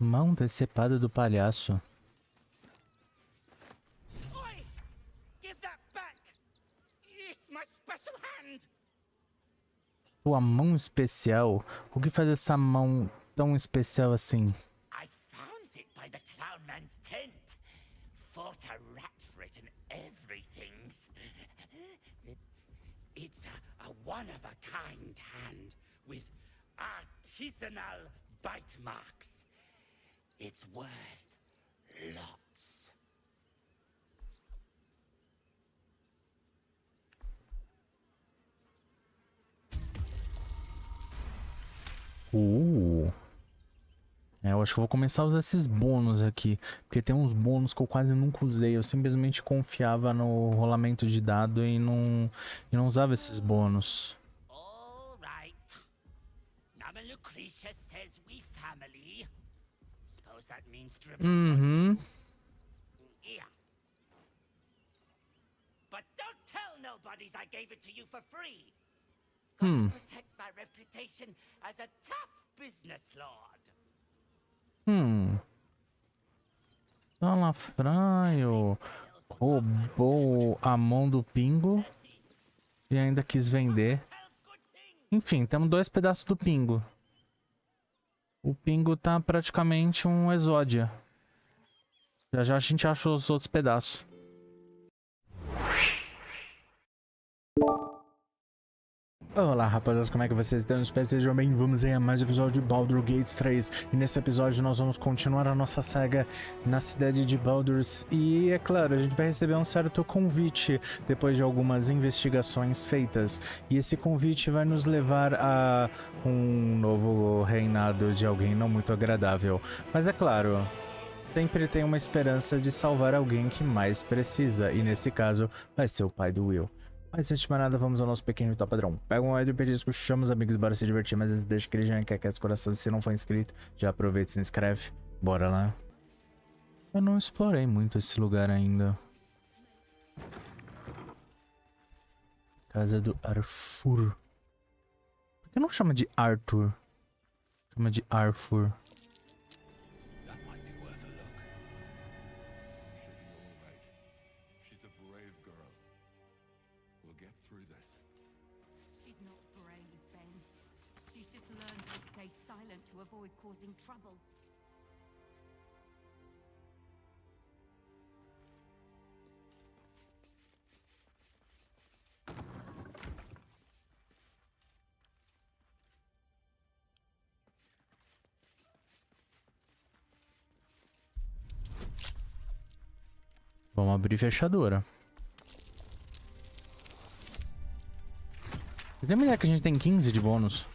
Mão decepada do palhaço. Oi! Give that back! It's my special hand! Sua mão especial? O que faz essa mão tão especial assim? I found it by the clown man's tent. Fought a rat for it and everything's. It's a one-of-a-kind hand with artisanal bite marks. It's worth lots. Eu acho que eu vou começar a usar esses bônus aqui. Porque tem uns bônus que eu quase nunca usei. Eu simplesmente confiava no rolamento de dado e não usava esses bônus. All right. Mama Lucretia says we family. Suppose that means Uhum. Yeah. But don't tell nobodies I gave it to you for free. Got to protect my reputation as a tough business lord. Salafraio roubou a mão do pingo e ainda quis vender. Tells good things. Enfim, temos 2 pedaços do pingo. O pingo tá praticamente um exódia. Já já a gente achou os outros pedaços. Olá rapaziada, como é que vocês estão? Espero que sejam bem. Vamos aí a mais um episódio de Baldur Gates 3. E nesse episódio nós vamos continuar a nossa saga na cidade de Baldur. E é claro, a gente vai receber um certo convite depois de algumas investigações feitas. E esse convite vai nos levar a um novo reinado de alguém não muito agradável. Mas é claro, sempre tem uma esperança de salvar alguém que mais precisa. E nesse caso vai ser o pai do Will. Mas antes de mais nada, vamos ao nosso pequeno ritual padrão. Pega um ódio petisco, chama os amigos para se divertir, mas antes deixa aquele já quer esse coração. Se não for inscrito, já aproveita e se inscreve. Bora lá. Eu não explorei muito esse lugar ainda. Casa do Arthur. Por que não chama de Arthur? Chama de Arthur. That might be worth a look. She'll be all right. She's a brave girl. We'll get through this. She's not brave, Ben. She's just learned to stay silent to avoid causing trouble. Vamos abrir fechadura. Você tem uma ideia que a gente tem 15 de bônus?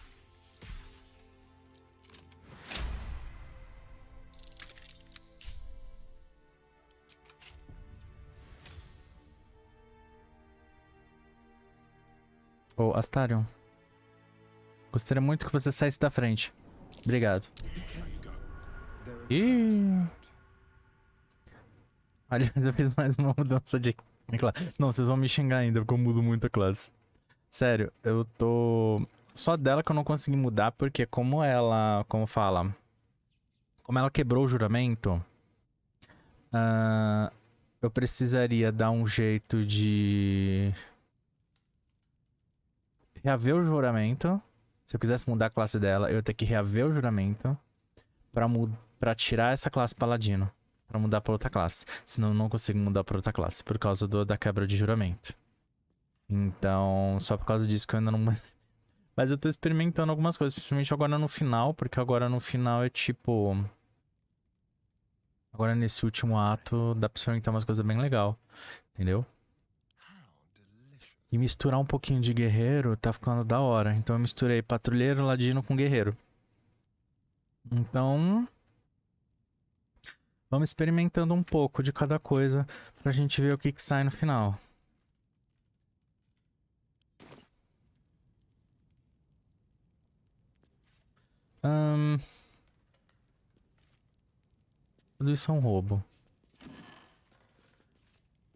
Ô, Astarion. Gostaria muito que você saísse da frente. Obrigado. Ih. Aliás, eu fiz mais uma mudança de classe. Não, vocês vão me xingar ainda porque eu mudo muito a classe. Sério, eu tô... Só dela que eu não consegui mudar porque como ela... Como fala? Como ela quebrou o juramento... eu precisaria dar um jeito de... reaver o juramento. Se eu quisesse mudar a classe dela, eu ia ter que reaver o juramento pra tirar essa classe paladino. Pra mudar pra outra classe. Senão eu não consigo mudar pra outra classe. Por causa da quebra de juramento. Então, só por causa disso que eu ainda não... Mas eu tô experimentando algumas coisas. Principalmente agora no final. Porque agora no final é tipo... Agora nesse último ato dá pra experimentar umas coisas bem legal. Entendeu? E misturar um pouquinho de guerreiro tá ficando da hora. Então eu misturei patrulheiro, ladino com guerreiro. Então... Vamos experimentando um pouco de cada coisa pra gente ver o que sai no final. Tudo isso é um roubo.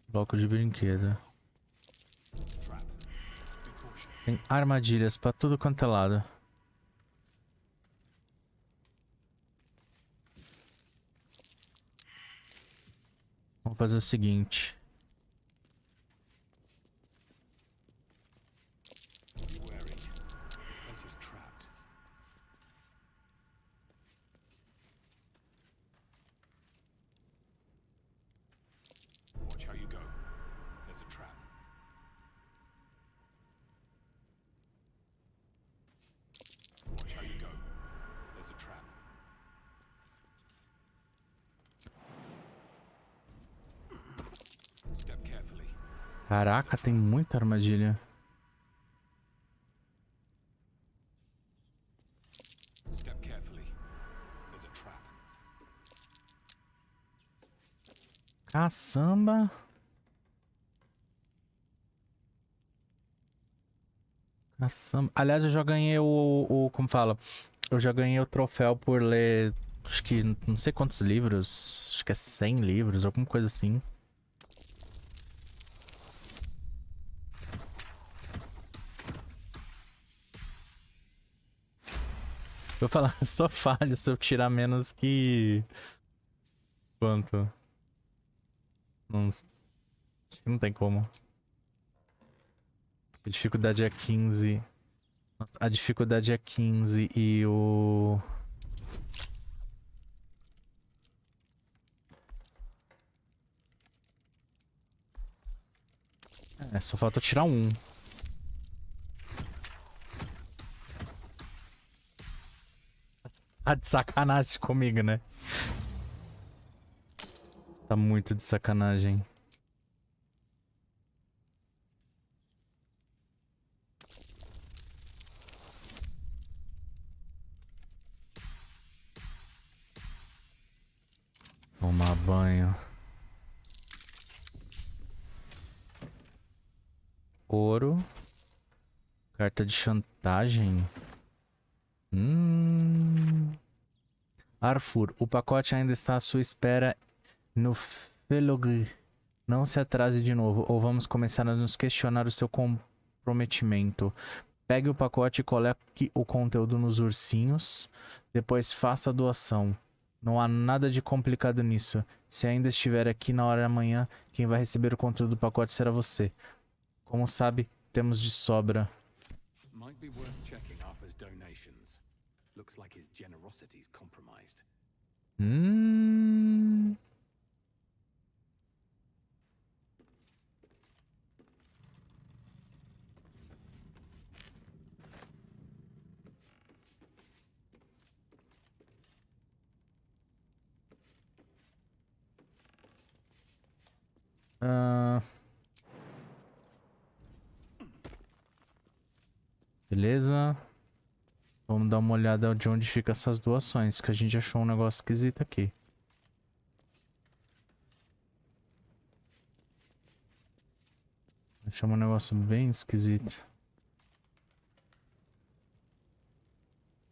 Bloco de brinquedo. Tem armadilhas pra tudo quanto é lado. Vamos fazer o seguinte. Caraca, tem muita armadilha. Caçamba. Caçamba. Aliás, eu já ganhei como fala? Eu já ganhei o troféu por ler, acho que não sei quantos livros. Acho que é 100 livros, alguma coisa assim. Vou falar, só falha se eu tirar menos que... Quanto? Não... Acho que não tem como. A dificuldade é 15. Nossa, a dificuldade é 15 e o... É, só falta eu tirar um. Tá de sacanagem comigo, né? Tá muito de sacanagem. Tomar banho. Ouro. Carta de chantagem. Arthur, o pacote ainda está à sua espera no Felog. Não se atrase de novo, ou vamos começar a nos questionar o seu comprometimento. Pegue o pacote e coloque o conteúdo nos ursinhos. Depois faça a doação. Não há nada de complicado nisso. Se ainda estiver aqui na hora da manhã, quem vai receber o conteúdo do pacote será você. Como sabe, temos de sobra. Might be worth checking Arthur's donations. Looks like his generosity's compromised. Beleza. Vamos dar uma olhada de onde ficam essas doações, que a gente achou um negócio esquisito aqui. Achamos um negócio bem esquisito.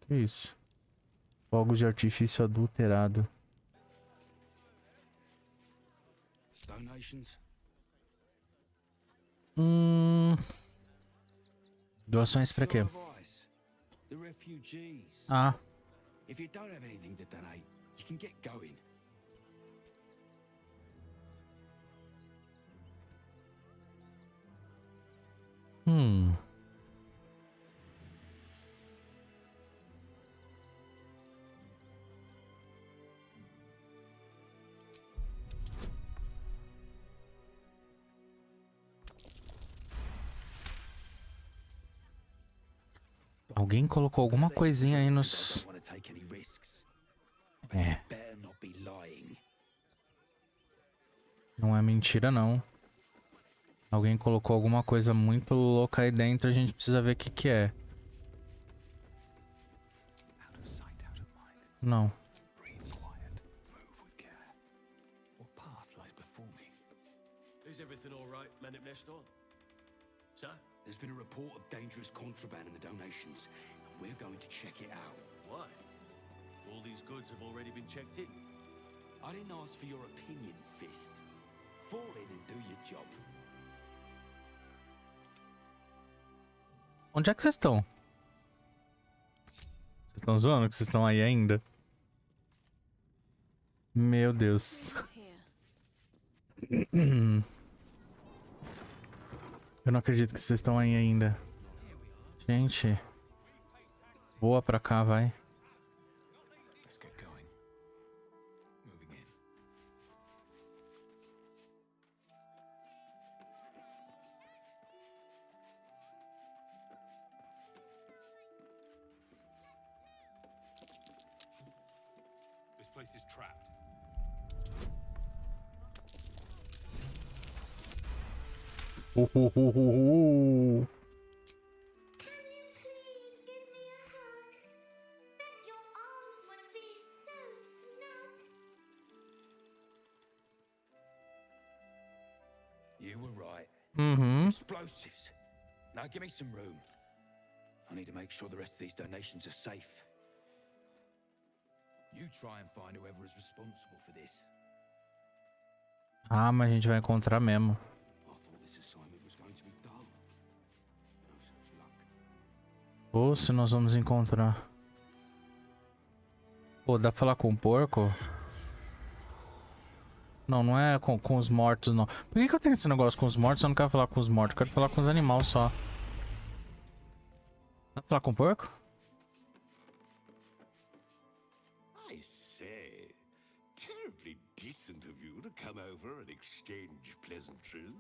Que isso? Fogos de artifício adulterado. Donations? Doações pra quê? The refugees. Ah. If you don't have anything to donate, you can get going. Alguém colocou alguma coisinha aí nos... É. Não é mentira, não. Alguém colocou alguma coisa muito louca aí dentro, a gente precisa ver o que que é. Não. There's been a report of dangerous contraband in the donations, and we're going to check it out. Why? All these goods have already been checked in. I didn't ask for your opinion, Fist. Fall in and do your job. Onde é que vocês estão? Vocês estão zoando que vocês estão aí ainda? Meu Deus. Eu não acredito que vocês estão aí ainda. Gente. Voa pra cá, vai. Let's get going. Moving in. This place is trapped. Can you please give me a hug? Bet your arms would be so snug. You were right. Uhum. Explosives. Now give me some room. I need to make sure the rest of these donations are safe. You try and find whoever is responsible for this. Ah, mas a gente vai encontrar mesmo. I thought this assignment was going to be dull. No such luck. Ou se nós vamos encontrar. Pô, dá pra falar com o porco? Não, não é com os mortos, não. Por que eu tenho esse negócio com os mortos? Eu não quero falar com os mortos, eu quero falar com os animais só. Dá pra falar com o porco? I say, terribly decent of you to come over and exchange pleasantries.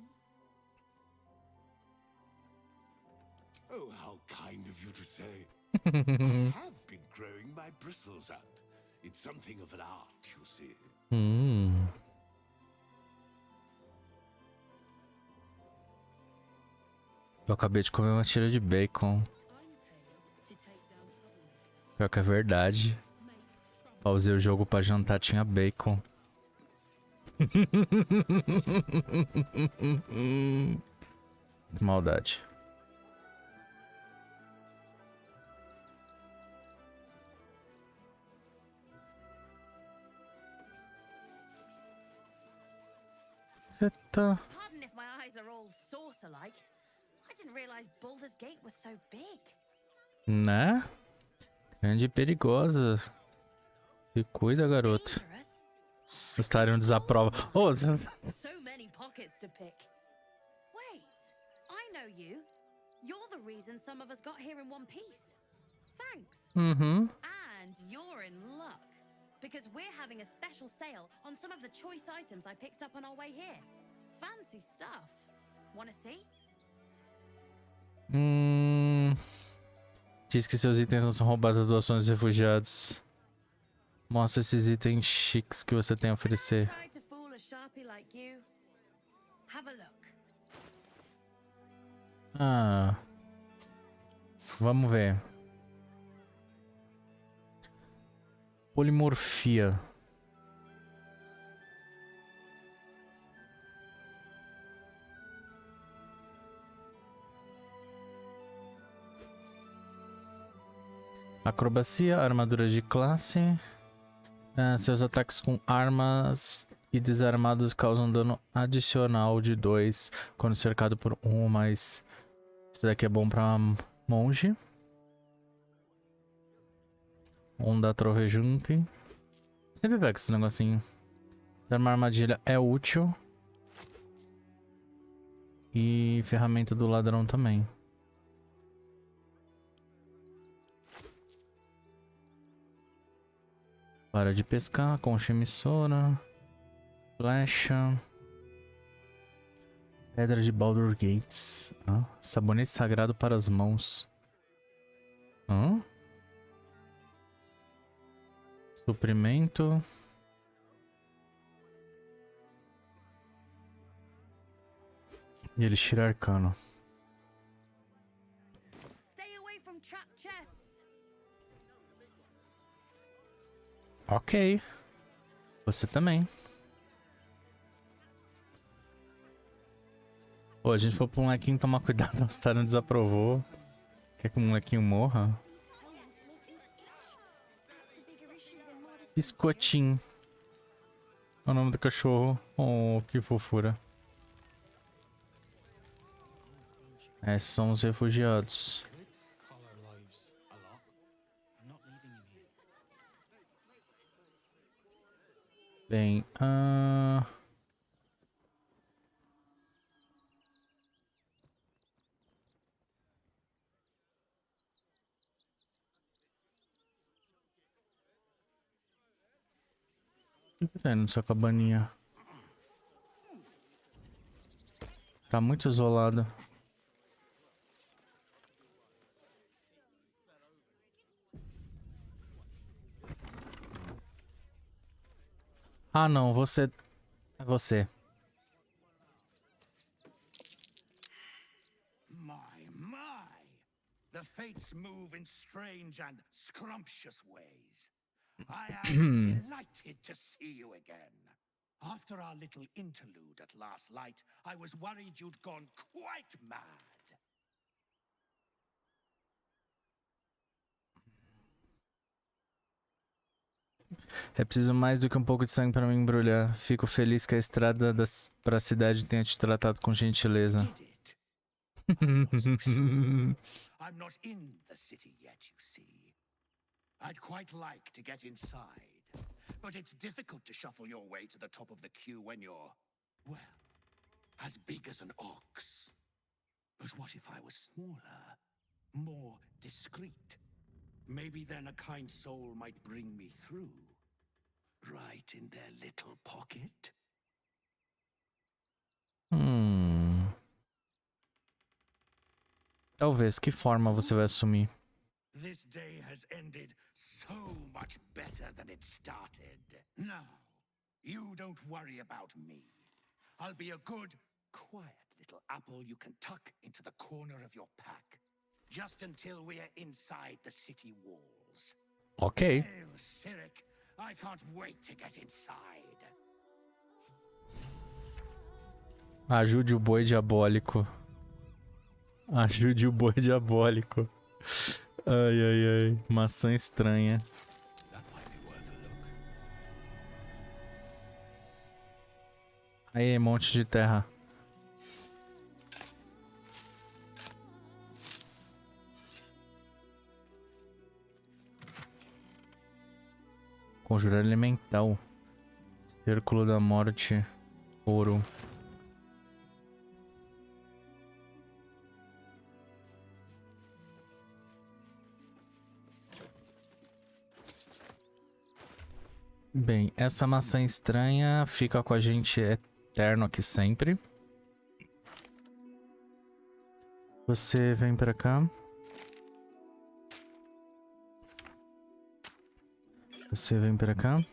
Oh, how kind of you to say. I have been growing my bristles out. It's something of an art, you see. Eu acabei de comer uma tira de bacon. Pior que é verdade. Pausei o jogo pra jantar, tinha bacon. Que maldade. Você tá... Pardon if my eyes are all saucer-like. I didn't realize Baldur's Gate was so big. Né? Grande e perigosa. Se cuida, garoto. Dangerous? Estariam desaprova. Oh, So many pockets to pick. Wait, I know you. You're the reason some of us got here in one piece. Thanks. uhum. And you're in luck. Because we're having a special sale on some of the choice items I picked up on our way here. Fancy stuff. Wanna see? Diz que seus itens não são roubados das doações dos refugiados. Mostra esses itens chiques que você tem a oferecer. Tried to fool a sharpie like you. Have a look. Ah. Vamos ver. Polimorfia. Acrobacia, armadura de classe. Seus ataques com armas e desarmados causam dano adicional de 2 quando cercado por 1 ou mais. Esse daqui é bom pra monge. Onda trovejante. Sempre pega esse negocinho. Desarmar armadilha é útil. E ferramenta do ladrão também. Para de pescar, concha emissora. Flecha. Pedra de Baldur Gates. Sabonete sagrado para as mãos. Suprimento. E elixir arcano. Stay away from trap chests. Ok. Você também. Pô, a gente foi pro molequinho tomar cuidado, nossa, tá, não desaprovou. Quer que o molequinho morra? Biscotinho. É o nome do cachorro. Oh, que fofura. Esses são os refugiados. Bem, O que tá aí nessa cabaninha? Tá muito isolado. Ah, não, você... É você. My. The fates move in strange and scrumptious ways. I am delighted to see you again. After our little interlude at last light, I was worried you'd gone quite mad. É preciso mais do que um pouco de sangue para me embrulhar. Fico feliz que a estrada pra cidade tenha te tratado com gentileza. Did it? I wasn't sure. I'm not in the city yet, you see. I'd quite like to get inside, but it's difficult to shuffle your way to the top of the queue when you're, well, as big as an ox. But what if I was smaller, more discreet? Maybe then a kind soul might bring me through, right in their little pocket. Talvez. Que forma você vai assumir? This day has ended so much better than it started. Now, you don't worry about me. I'll be a good, quiet little apple you can tuck into the corner of your pack, just until we're inside the city walls. Ok. Oh, Cyric, I can't wait to get inside. Ajude o boi diabólico. Ajude o boi diabólico. Ai, ai, ai. Maçã estranha. That might be worth a look. Aí, monte de terra. Conjurar elemental. Círculo da morte. Ouro. Bem, essa maçã estranha fica com a gente eterno aqui sempre. Você vem pra cá. Você vem pra cá.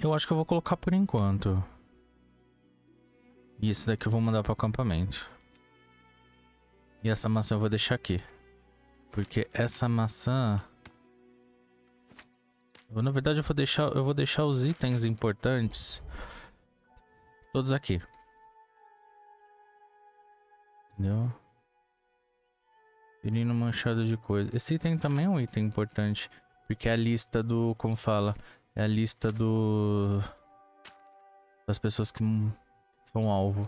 Eu acho que eu vou colocar por enquanto. E esse daqui eu vou mandar pro acampamento. E essa maçã eu vou deixar aqui. Porque essa maçã... na verdade eu vou deixar os itens importantes todos aqui. Entendeu? Menino manchado de coisa. Esse item também é um item importante. Porque é a lista do... Como fala? É a lista do... das pessoas que são alvo.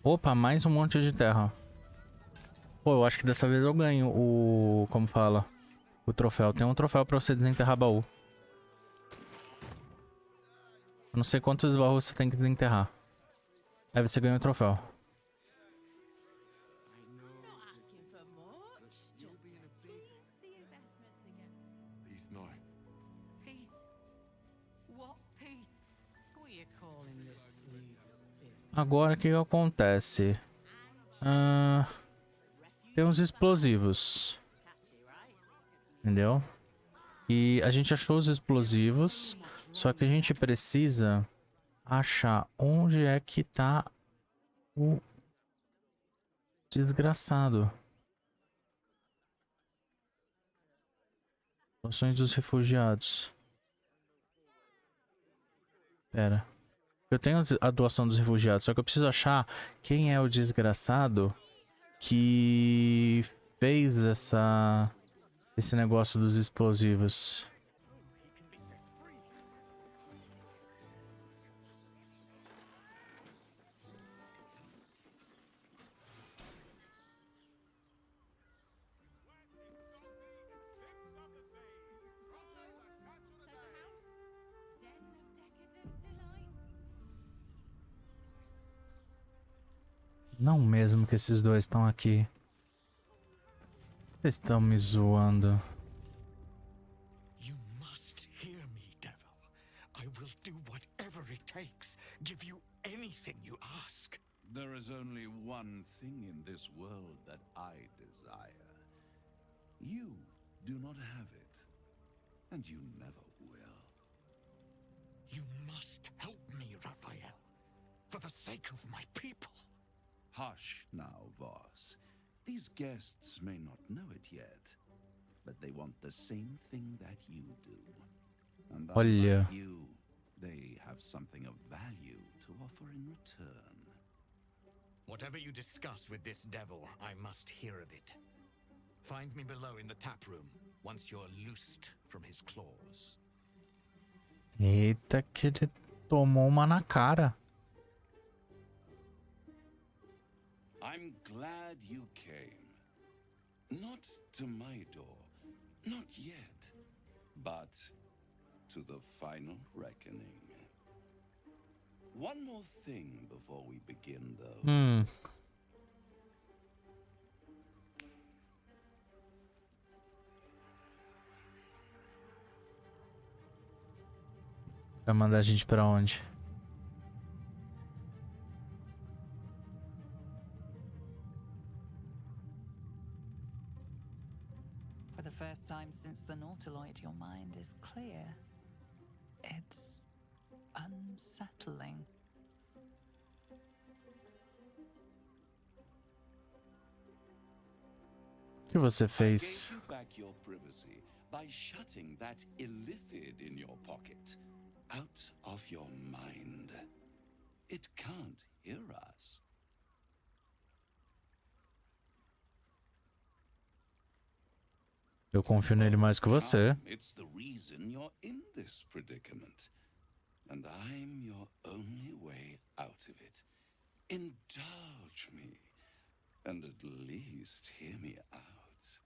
Opa, mais um monte de terra. Pô, eu acho que dessa vez eu ganho o... Como fala? O troféu. Tem um troféu pra você desenterrar baú. Eu não sei quantos baús você tem que desenterrar. Aí você ganha o troféu. Peace now. Peace? What peace? What are you calling this new business? Agora o que acontece? Tem uns explosivos. Entendeu? E a gente achou os explosivos. Só que a gente precisa achar onde é que tá o desgraçado. Noções dos refugiados. Pera. Eu tenho a doação dos refugiados, só que eu preciso achar quem é o desgraçado que fez esse negócio dos explosivos. Não mesmo que esses dois estão aqui. Vocês estão me zoando. You must hear me, devil. I will do whatever it takes. Give you anything you ask. There is only one thing in this world that I desire. You do not have it, and you never will. You must help me, Raphael, for the sake of my people. Hush now, Voss. These guests may not know it yet, but they want the same thing that you do. And Olha. unlike you, they have something of value to offer in return. Whatever you discuss with this devil, I must hear of it. Find me below in the tap room, once you're loosed from his claws. Eita, que ele tomou uma na cara. I'm glad you came. Not to my door, not yet, but to the final reckoning. One more thing before we begin, though. Vai mandar a gente pra onde? For the first time since the Nautiloid, your mind is clear. It's unsettling. O que você I fez? gave you back your privacy by shutting that illithid in your pocket out of your mind. It can't hear us. Eu confio nele mais que você. It's the reason you're in this predicament. And I'm your only way out of it. Indulge me, and at least hear me out.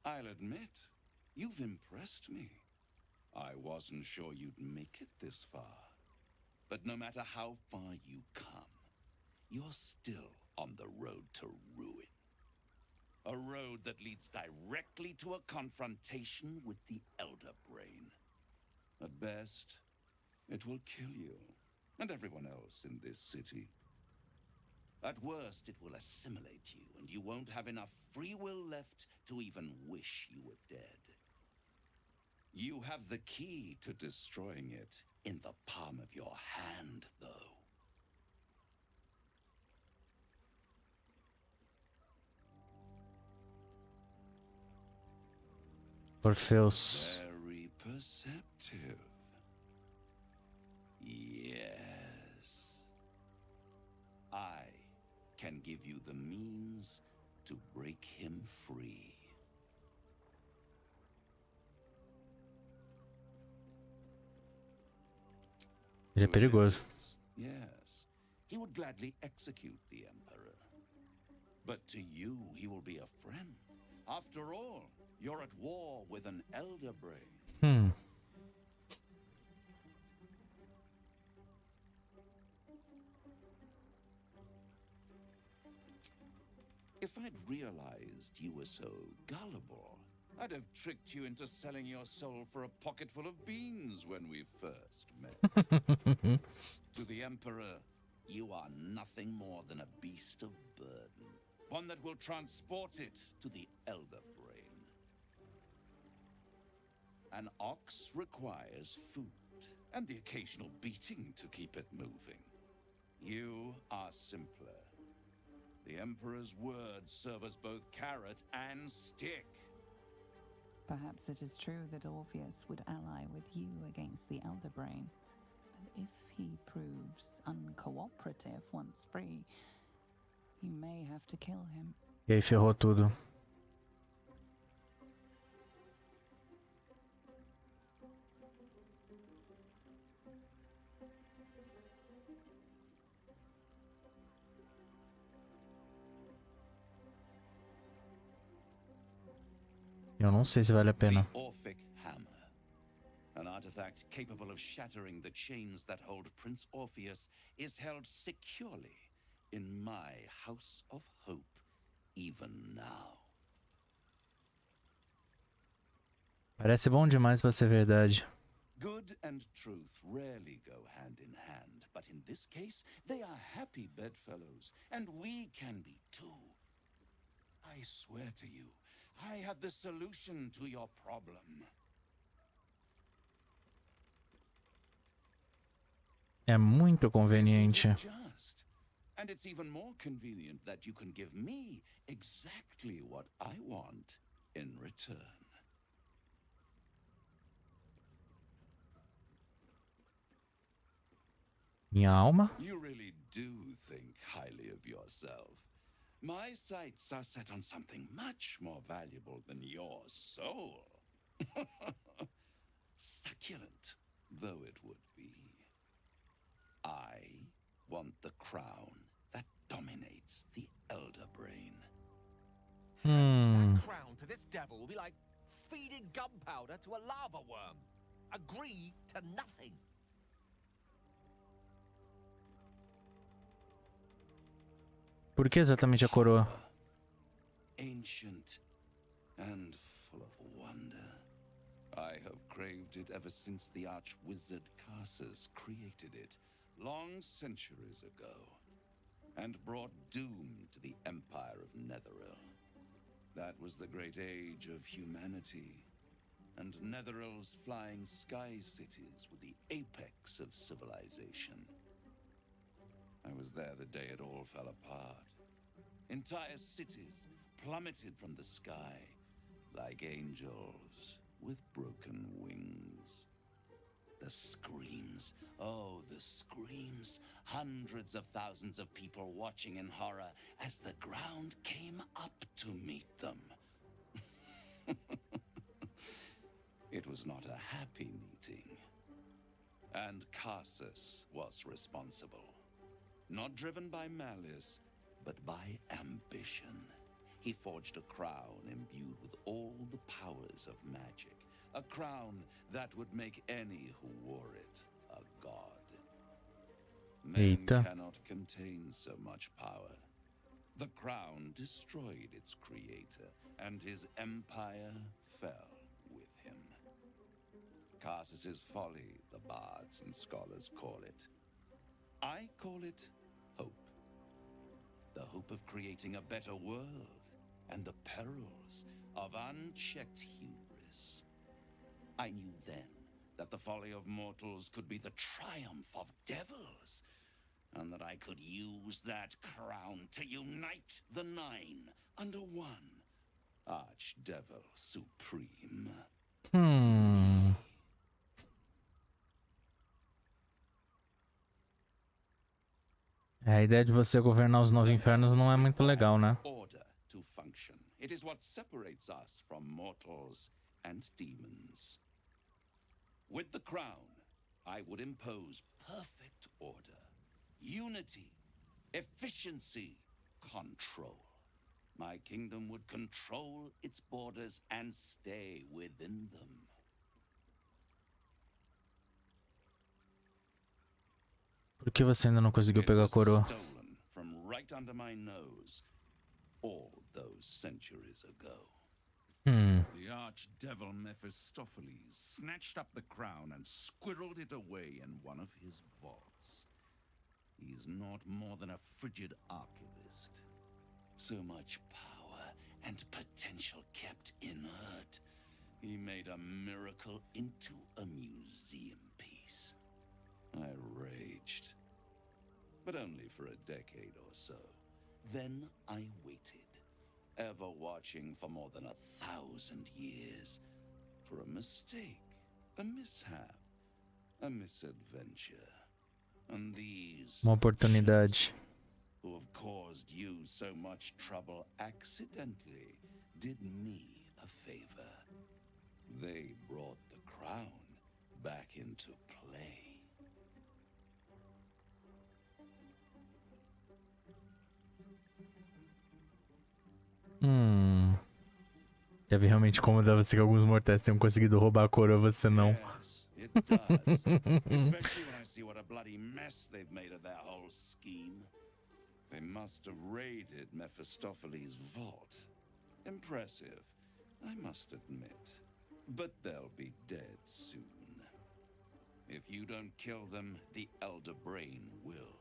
I'll admit, you've impressed me. I wasn't sure you'd make it this far. But no matter how far you come, you're still on the road to ruin. A road that leads directly to a confrontation with the Elder Brain. At best, it will kill you, and everyone else in this city. At worst, it will assimilate you, and you won't have enough free will left to even wish you were dead. You have the key to destroying it in the palm of your hand, though. Orpheus. Very perceptive. Yes. I can give you the means to break him free. Ele é perigoso. Yes, he would gladly execute the Emperor. But to you, he will be a friend. After all, you're at war with an Elder Brain. If I'd realized you were so gullible, I'd have tricked you into selling your soul for a pocketful of beans when we first met. To the Emperor, you are nothing more than a beast of burden, one that will transport it to the Elder Brain. An ox requires food, and the occasional beating to keep it moving. You are simpler. The Emperor's words serve as both carrot and stick. Perhaps it is true that Orpheus would ally with you against the Elder Brain. And if he proves uncooperative once free, you may have to kill him. E aí ferrou tudo. Eu não sei se vale a pena. The Orphic Hammer. An artifact capable of shattering the chains that hold Prince Orpheus is held securely in my house of hope even now. Parece bom demais pra ser verdade. Good and truth rarely go hand in hand, but in this case, they are happy bedfellows, and we can be too. I swear to you, I have the solution to your problem. É muito conveniente. Just. And it's even more convenient that you can give me exactly what I want in return. Minha alma? You really do think highly of yourself. My sights are set on something much more valuable than your soul. Succulent though it would be. I want the crown that dominates the Elder Brain. That crown to this devil will be like feeding gunpowder to a lava worm. Agree to nothing. Por que exatamente a coroa? Ancient and full of wonder. I have craved it ever since the arch-wizard Carsus created it, long centuries ago, and brought doom to the Empire of Netheril. That was the great age of humanity, and Netheril's flying sky cities were the apex of civilization. I was there the day it all fell apart. Entire cities plummeted from the sky like angels with broken wings. The screams, oh, the screams. Hundreds of thousands of people watching in horror as the ground came up to meet them. It was not a happy meeting. And Carsus was responsible. Not driven by malice, but by ambition. He forged a crown imbued with all the powers of magic. A crown that would make any who wore it a god. Men Eita. cannot contain so much power. The crown destroyed its creator, and his empire fell with him. Carsus's folly, the bards and scholars call it. I call it hope. The hope of creating a better world, and the perils of unchecked hubris. I knew then that the folly of mortals could be the triumph of devils, and that I could use that crown to unite the Nine under one Archdevil Supreme. A ideia de você governar os nove infernos não é muito legal, né? Order to function. It is what separates us from mortals and demons. With the crown, I would impose perfect order, unity, efficiency, control. My kingdom would control its borders and stay within them. Por que você ainda não conseguiu pegar a coroa? Stolen from right under my nose all those centuries ago. The archdevil Mephistopheles snatched up the crown and squirreled it away in one of his vaults. He is not more than a frigid archivist. So much power and potential kept inert. He made a miracle into a museum piece. I raged, but only for a decade or so. Then I waited, ever watching for more than 1,000 years, for a mistake, a mishap, a misadventure. And these Uma oportunidade. who have caused you so much trouble accidentally did me a favor. They brought the crown back into play. Deve realmente incomodar você que alguns mortais tenham conseguido roubar a coroa, você não. Yes, it does. Especially when I see what a bloody mess they've made of their whole scheme. They must have raided Mephistopheles' vault. Impressive, I must admit. But they'll be dead soon. If you don't kill them, the Elder Brain will.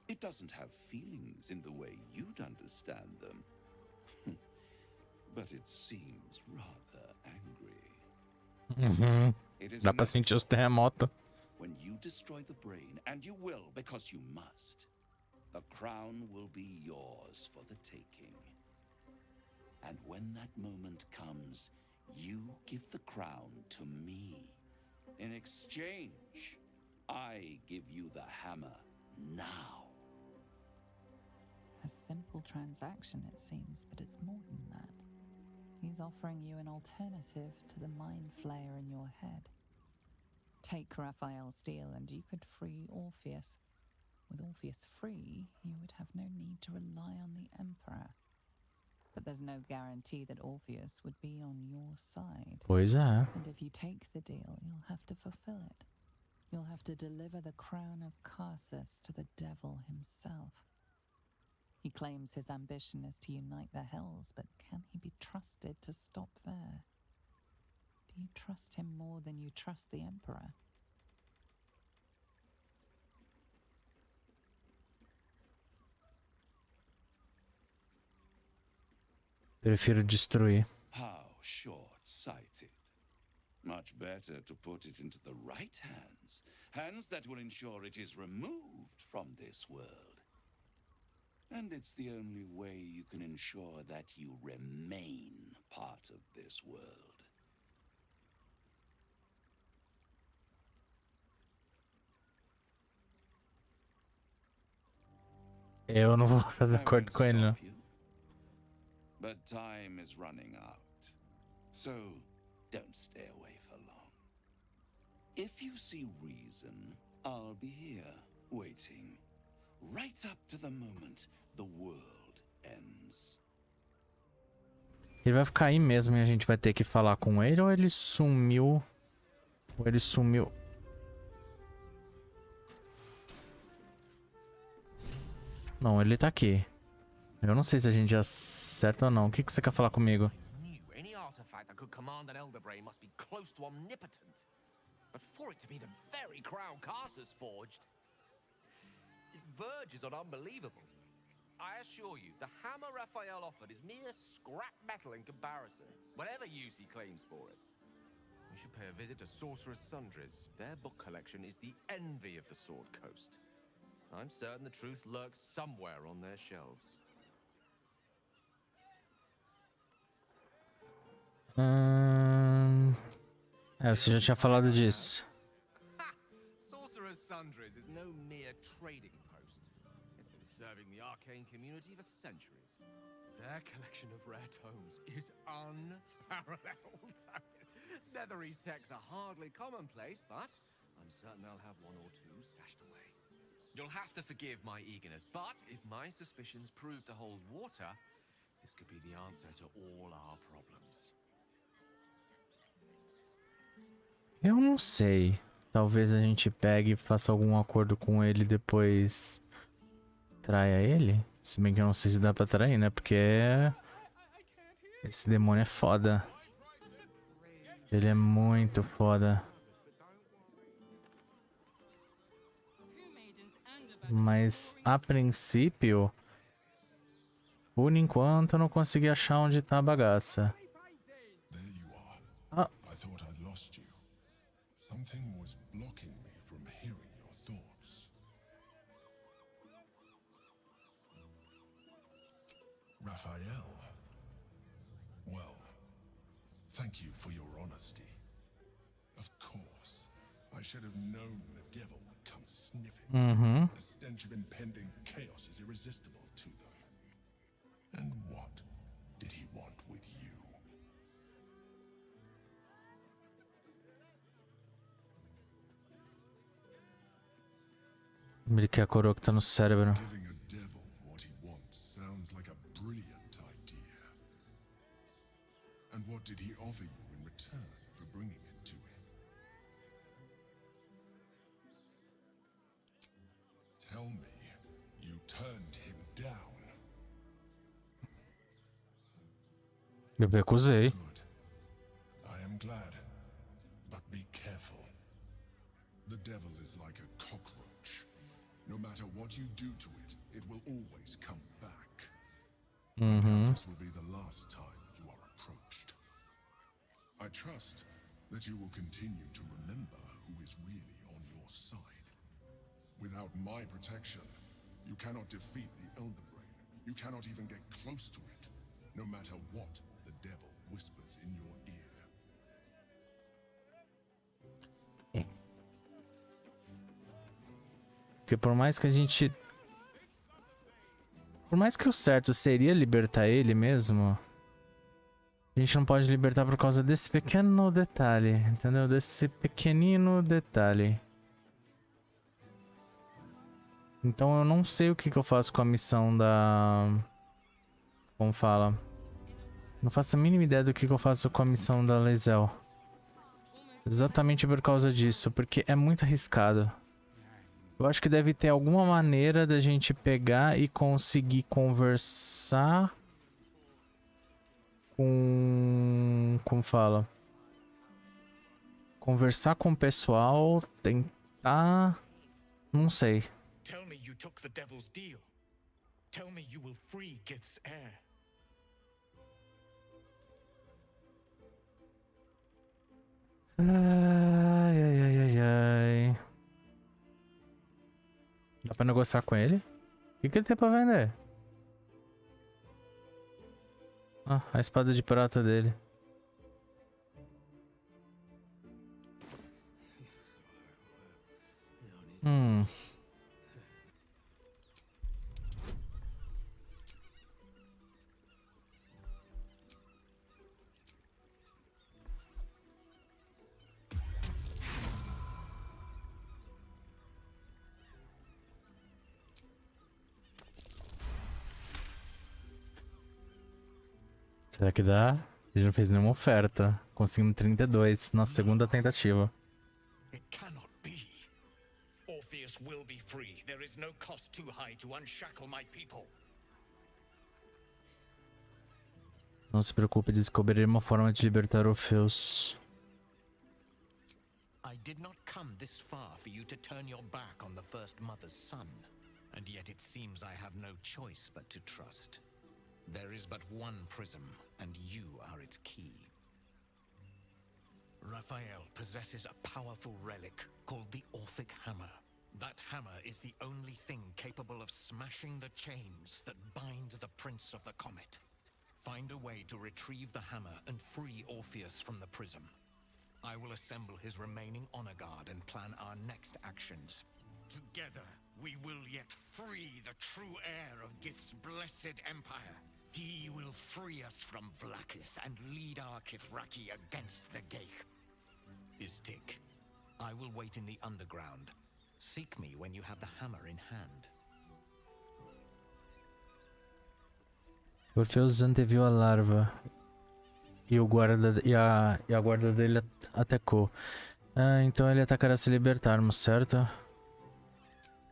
It doesn't have feelings in the way you'd understand them. But it seems rather angry. It is Dá pra sentir os terremotos. when you destroy the brain, and you will because you must, the crown will be yours for the taking. And when that moment comes, you give the crown to me. In exchange, I give you the hammer now. A simple transaction, it seems, but it's more than that. He's offering you an alternative to the mind flayer in your head. Take Raphael's deal and you could free Orpheus. With Orpheus free, you would have no need to rely on the Emperor. But there's no guarantee that Orpheus would be on your side. Pois é. And if you take the deal, you'll have to fulfill it. You'll have to deliver the crown of Carsus to the devil himself. He claims his ambition is to unite the Hells, but can he be trusted to stop there? Do you trust him more than you trust the Emperor? Prefiro destruir. How short-sighted. Much better to put it into the right hands. Hands that will ensure it is removed from this world. And it's the only way you can ensure that you remain part of this world. Eu não vou fazer I acordo won't com ele, não. stop you. But time is running out. So don't stay away for long. If you see reason, I'll be here, waiting. Right up to the moment the world ends. Ele vai ficar aí mesmo e a gente vai ter que falar com ele, ou ele sumiu? Ou ele sumiu? Não, ele tá aqui. Eu não sei se a gente acerta ou não. O que você quer falar comigo? Any artifact that could command an elder brain must be close to omnipotent. But for it to be the very crown Carsus forged, it verges on unbelievable. I assure you, the hammer Raphael offered is mere scrap metal in comparison, whatever use he claims for it. We should pay a visit to Sorcerer's Sundries. Their book collection is the envy of the Sword Coast. I'm certain the truth lurks somewhere on their shelves. Você já tinha falado disso. Sorcerer's Sundries is no mere trading post. It's been serving the arcane community for centuries. Their collection of rare tomes is unparalleled. Netherese texts are hardly commonplace, but I'm certain they'll have one or two stashed away. You'll have to forgive my eagerness, but if my suspicions prove to hold water, this could be the answer to all our problems. Eu não sei. Talvez a gente pegue e faça algum acordo com ele e depois traia ele. Se bem que eu não sei se dá pra trair, né? Porque esse demônio é foda. Ele é muito foda. Mas a princípio, por enquanto, eu não consegui achar onde tá a bagaça. Ah. I thought I'd lost you. Something was blocking me from hearing your thoughts. Raphael. Well, thank you for your honesty. Of course, I should have known the devil would come sniffing. The stench of impending chaos is irresistible to them. And what did he want with you? Ele quer a coroa que tá no cérebro. Giving a devil what he wants sounds like a brilliant idea. And what did he offer you in return for bringing it to him? Tell me, you turned him down. Eu recusei. Good. I am glad. But be careful. The devil is like a cockroach. No matter what you do to it, it will always come back. I doubt this will be the last time you are approached. I trust that you will continue to remember who is really on your side. Without my protection, you cannot defeat the Elder Brain. You cannot even get close to it, no matter what the devil whispers in your ear. Porque por mais que a gente... Por mais que o certo seria libertar ele mesmo, a gente não pode libertar por causa desse pequeno detalhe, entendeu? Desse pequenino detalhe. Então eu não sei o que eu faço com a missão da... Como fala? Não faço a mínima ideia do que eu faço com a missão da Lae'zel. Exatamente por causa disso, porque é muito arriscado. Eu acho que deve ter alguma maneira da gente pegar e conseguir conversar com... Como fala? Conversar com o pessoal, tentar... Não sei. Tell me you took the devil's deal. Tell me you will free Gith's heir. Ai, ai, ai, ai, ai. Dá pra negociar com ele? O que ele tem pra vender? Ah, a espada de prata dele. Será que dá? Ele não fez nenhuma oferta. Conseguimos 32 na segunda tentativa. It cannot be. Orpheus will be free. There is no cost too high to unshackle my people. Não se preocupe, descobrir uma forma de libertar Orpheus. I did not come this far for you to turn your back on the first mother's son. And yet it seems I have no choice but to trust. There is but one prism, and you are its key. Raphael possesses a powerful relic called the Orphic Hammer. That hammer is the only thing capable of smashing the chains that bind the Prince of the Comet. Find a way to retrieve the hammer and free Orpheus from the prism. I will assemble his remaining honor guard and plan our next actions. Together, we will yet free the true heir of Gith's blessed empire. He will free us from Vlaakith and lead our Kithraki against the Geich. Istik, I will wait in the underground. Seek me when you have the hammer in hand. Orpheus anteviu a larva e a guarda dele atacou. Então ele atacará se libertarmos, certo?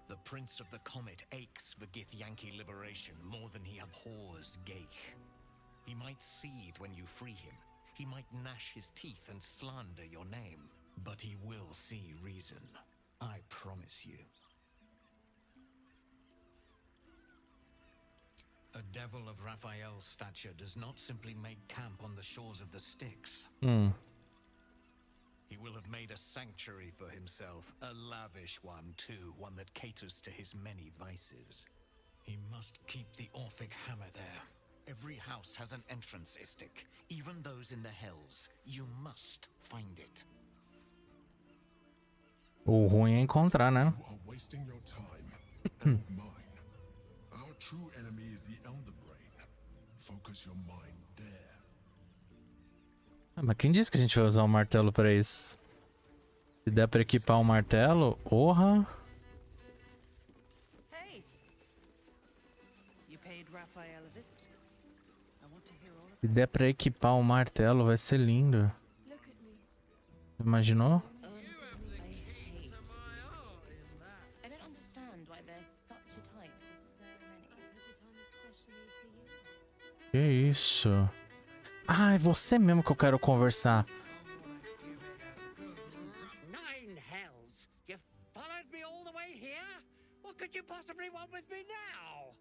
The Prince of the Comet aches for Githyanki liberation more than he abhors Geich. He might seethe when you free him. He might gnash his teeth and slander your name. But he will see reason. I promise you. A devil of Raphael's stature does not simply make camp on the shores of the Styx. He will have made a sanctuary for himself, a lavish one too, one that caters to his many vices. He must keep the Orphic hammer there. Every house has an entrance, Istik, even those in the hells. You must find it. O ruim é encontrar, né? You are wasting your time and mine. Our true enemy is the Elder Brain. Focus your mind there. Mas quem disse que a gente vai usar o martelo pra isso? Se der pra equipar o martelo, orra! Hey. You paid Raphael a visit. I want to hear all Se der pra equipar o martelo, vai ser lindo. Imaginou? I don't understand why there's such a type for so many. I put it on especially for you. Que isso? Ah, é você mesmo que eu quero conversar. Nine hells! You followed me all the way here? What could you possibly want with me now?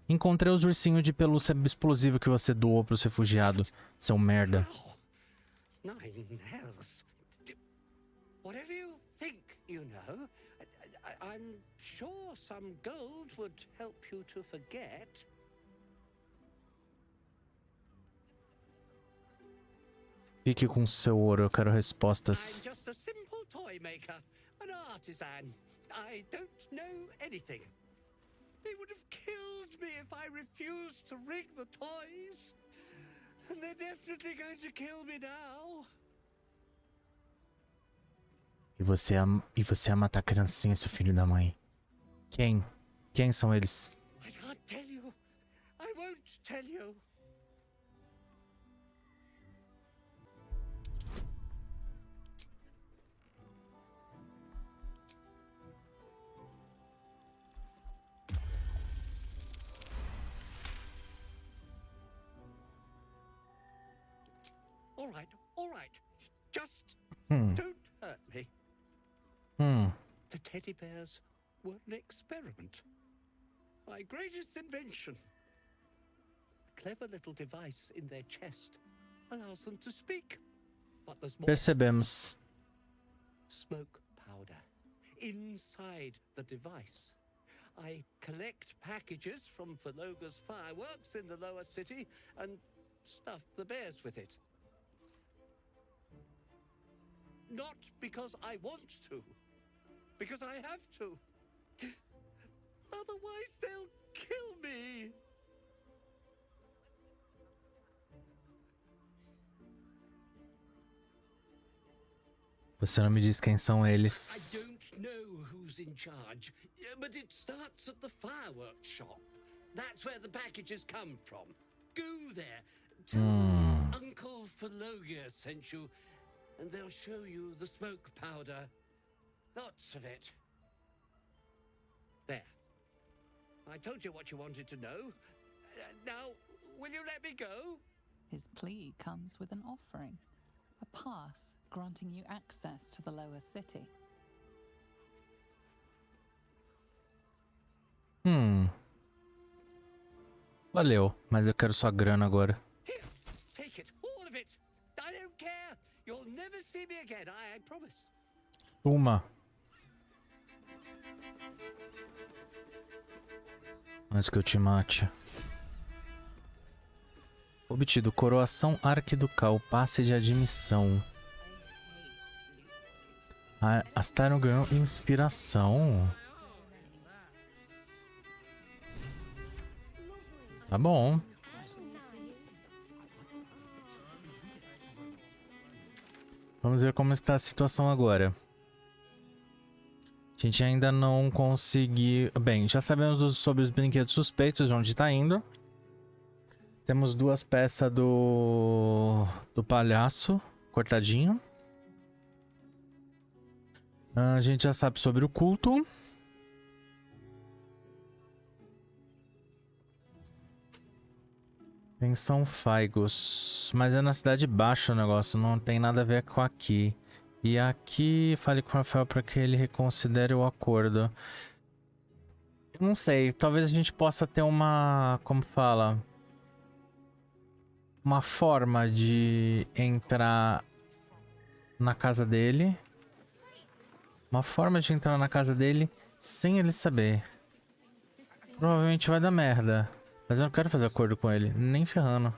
Encontrei os ursinhos de pelúcia explosivo que você doou pros refugiados, seu merda. Nine hells. Whatever you think, you know. I'm sure some gold would help you to forget. Fique com seu ouro, eu quero respostas. I'm just a simple toy maker, an artisan. I don't know anything. They would have killed me if I refused to rig the toys. And they're definitely going to kill me now. E você ia matar a criancinha, seu filho da mãe. Quem? Quem são eles? I can't tell you. I won't tell you. All right. Just don't hurt me. The teddy bears were an experiment. My greatest invention. A clever little device in their chest allows them to speak. But there's more. Percebemos. Smoke powder inside the device. I collect packages from Verloga's fireworks in the lower city and stuff the bears with it. Not because I want to, because I have to. Otherwise they'll kill me. Você não me diz quem são eles. I don't know who's in charge, but it starts at the fireworks shop. That's where the packages come from. Go there. Tell them Uncle Verloga sent you, and they'll show you the smoke powder. Lots of it. There. I told you what you wanted to know. Now, will you let me go? His plea comes with an offering. A pass granting you access to the lower city. Valeu, mas eu quero sua grana agora. Here, take it, all of it. I don't care. You'll never see me again, I promise. Uma. Antes que eu te mate. Obtido coroação arquiducal, passe de admissão. Astarion ganhou inspiração. Tá bom. Vamos ver como está a situação agora. A gente ainda não conseguiu... Bem, já sabemos sobre os brinquedos suspeitos, de onde está indo. Temos duas peças do palhaço cortadinho. A gente já sabe sobre o culto. Pensão Faigos. Mas é na cidade baixa o negócio, não tem nada a ver com aqui. E aqui, fale com o Rafael para que ele reconsidere o acordo. Eu não sei, talvez a gente possa ter uma... Como fala? Uma forma de entrar na casa dele. Uma forma de entrar na casa dele sem ele saber. Provavelmente vai dar merda. Mas eu não quero fazer acordo com ele, nem ferrando.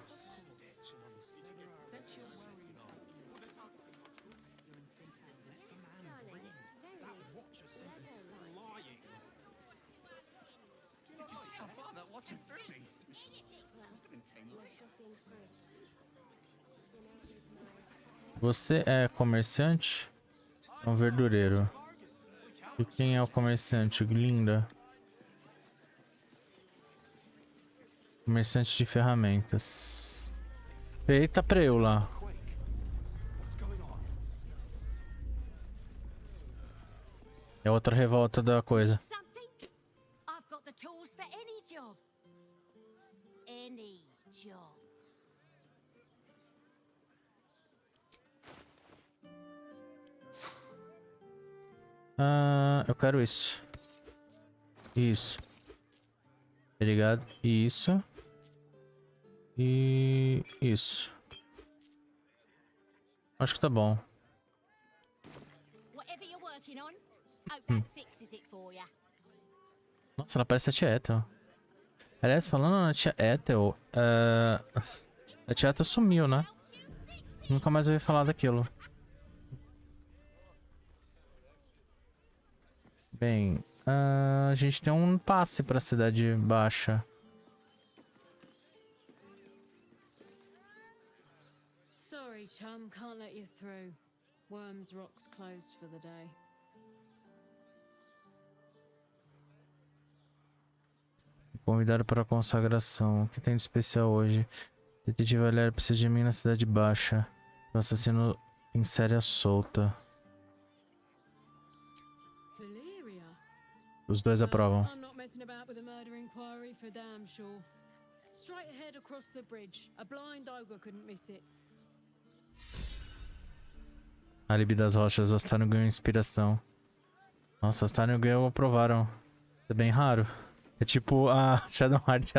Você é comerciante? É um verdureiro. E quem é o comerciante? Linda. Comerciante de ferramentas. Eita, pra eu lá. É outra revolta da coisa. Something? I've got the tools for any job. Any job. Eu quero isso. Isso. Tá ligado? Isso. E isso. Acho que tá bom. Nossa, ela parece a tia Ethel. Aliás, falando na tia Ethel, a tia Ethel sumiu, né? Nunca mais ouvi falar daquilo. Bem, a gente tem um passe pra Cidade Baixa. Sorry, chum, can't let you through. Worms Rock's closed for the day. Convidado para a consagração. O que tem de especial hoje? Detetive Valério precisa de mim na Cidade Baixa. O assassino em série solta. Os dois aprovam. I'm not messing about with a murder inquiry for damn sure. Straight ahead across the bridge. A blind ogre couldn't miss it. Alibi das Rochas, Astarion ganhou inspiração. Nossa, Astarion ganhou, aprovaram. Isso é bem raro. É tipo a Shadow Heart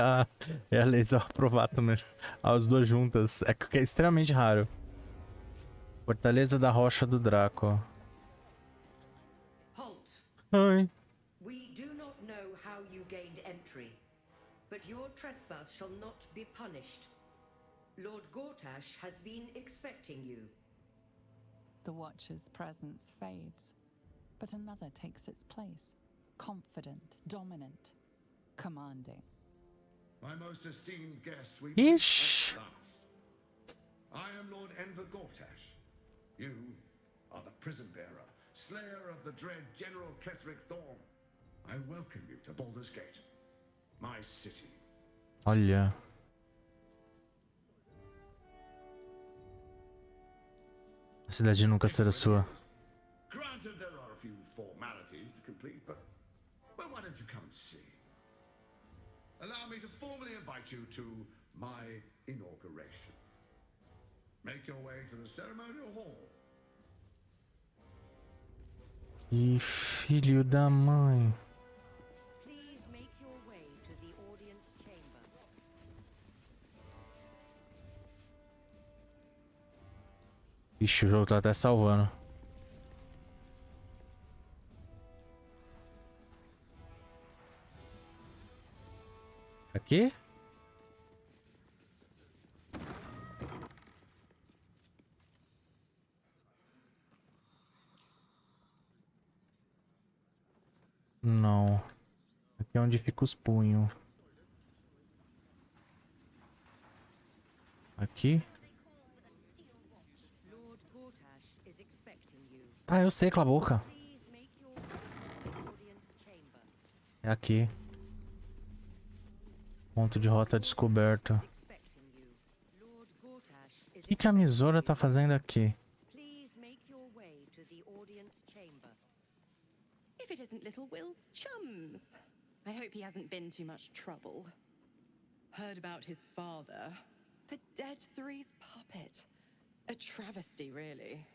e a Laser aprovaram mesmo. As duas juntas. É extremamente raro. Fortaleza da Rocha do Draco. Halt. Oi. We do not know how you gained entry, but your trespass shall not be punished. Lord Gotash has been expecting you. The Watcher's presence fades, but another takes its place. Confident, dominant, commanding. My most esteemed guest, we Ish. meet at last. I am Lord Enver Gotash. You are the prison bearer, slayer of the dread General Ketheric Thorn. I welcome you to Baldur's Gate, my city. Olha. A cidade nunca será sua. Granted, there are a few formalities to complete, but well, why don't you come and see? Allow me to formally invite you to my inauguration. Make your way to the ceremonial hall. Que filho da mãe. Please make your way to the audience chamber. Ixi, o jogo tá até salvando. Aqui? Não. Aqui é onde fica os punhos. Aqui? Lord Gotash is expecting you. Ah, eu sei, cala a boca. Please make your way to the audience chamber. É aqui. Ponto de rota descoberto. Expecting you. Lord Gotash is O que a Misora tá fazendo aqui? Please make your way to the audience chamber. If it isn't little Will's chums. I hope he hasn't been too much trouble. Heard about his father. The Dead Three's puppet. A travesty, really.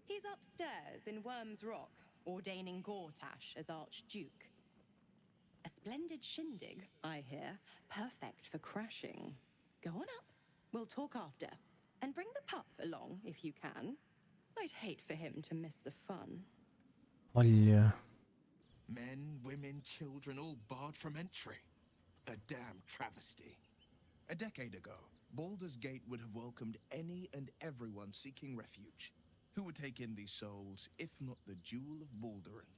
He's upstairs in Worms Rock, ordaining Gotash as Archduke. A splendid shindig, I hear. Perfect for crashing. Go on up. We'll talk after. And bring the pup along, if you can. I'd hate for him to miss the fun. Olha. Men, women, children, all barred from entry. A damn travesty. A decade ago, Baldur's Gate would have welcomed any and everyone seeking refuge. Who would take in these souls, if not the Jewel of Baldurin?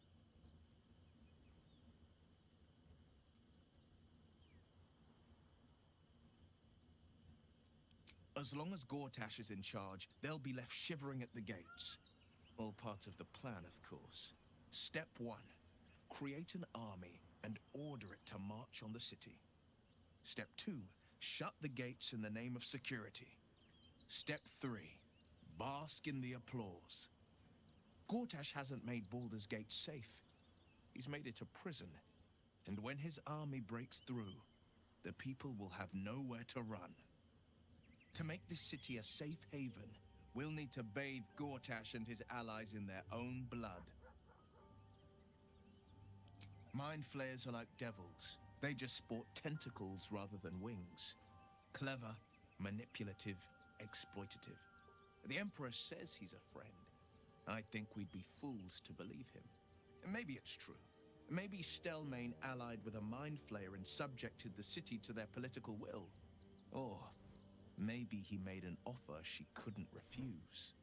As long as Gotash is in charge, they'll be left shivering at the gates. All part of the plan, of course. Step 1. Create an army and order it to march on the city. Step 2. Shut the gates in the name of security. Step 3. Bask in the applause. Gotash hasn't made Baldur's Gate safe. He's made it a prison. And when his army breaks through, the people will have nowhere to run. To make this city a safe haven, we'll need to bathe Gotash and his allies in their own blood. Mind flayers are like devils. They just sport tentacles rather than wings. Clever, manipulative, exploitative. The Emperor says he's a friend. I think we'd be fools to believe him. And maybe it's true. Maybe Stelmane allied with a mind flayer and subjected the city to their political will. Or maybe he made an offer she couldn't refuse.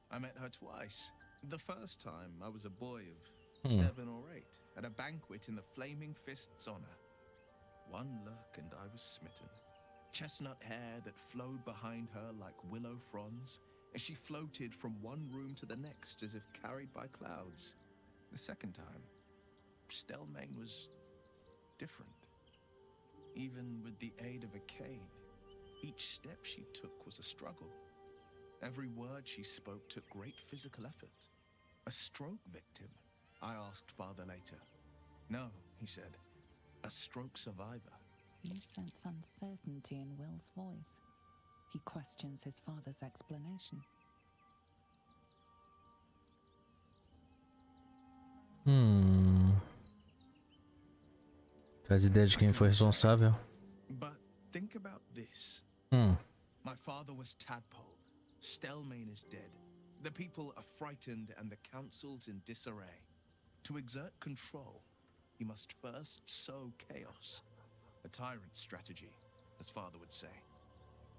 I met her twice. The first time, I was a boy of 7 or 8, at a banquet in the Flaming Fist's honor. One look and I was smitten. Chestnut hair that flowed behind her like willow fronds, as she floated from one room to the next as if carried by clouds. The second time, Stelmane was different. Even with the aid of a cane, each step she took was a struggle. Every word she spoke took great physical effort. A stroke victim? I asked Father later. No, he said. A stroke survivor. You sense uncertainty in Will's voice. He questions his father's explanation. Faz ideia de quem foi responsável? But think about this. My father was Tadpole. Stelmane is dead. The people are frightened and the council's in disarray. To exert control, he must first sow chaos. A tyrant's strategy, as father would say.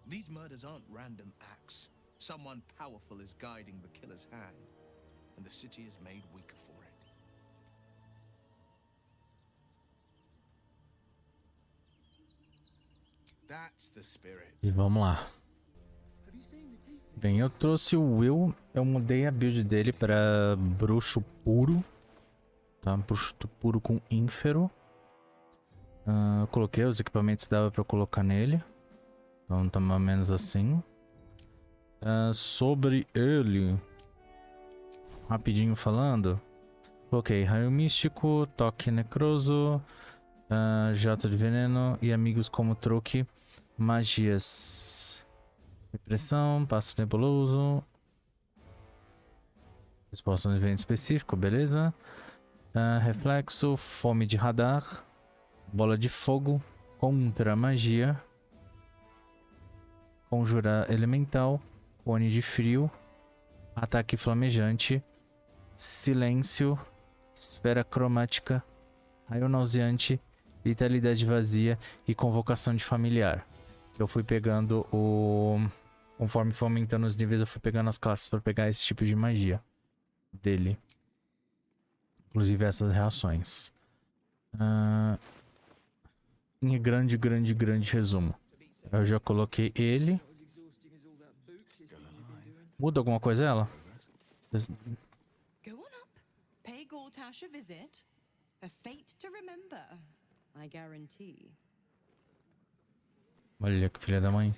These murders aren't random acts. Someone powerful is guiding the killer's hand, and the city is made weaker for it. That's the spirit. E vamos lá. Bem, eu trouxe o Will, eu mudei a build dele para bruxo puro, tá? Bruxo puro com ínfero. Eu coloquei os equipamentos que dava para colocar nele, então tá mais ou menos assim. Sobre ele, rapidinho falando, coloquei raio místico, toque necroso, jato de veneno e amigos como truque, magias. Repressão, passo nebuloso. Resposta a um evento específico, beleza. Reflexo, fome de radar. Bola de fogo, contra magia. Conjurar elemental. Cone de frio. Ataque flamejante. Silêncio. Esfera cromática. Raio nauseante. Vitalidade vazia e convocação de familiar. Eu fui pegando conforme foi aumentando os níveis, eu fui pegando as classes para pegar esse tipo de magia dele. Inclusive essas reações. Em grande resumo. Eu já coloquei ele. Muda alguma coisa ela? Go on up. Pay Gotash a visit. A fate to remember, I guarantee. Olha que filha da mãe.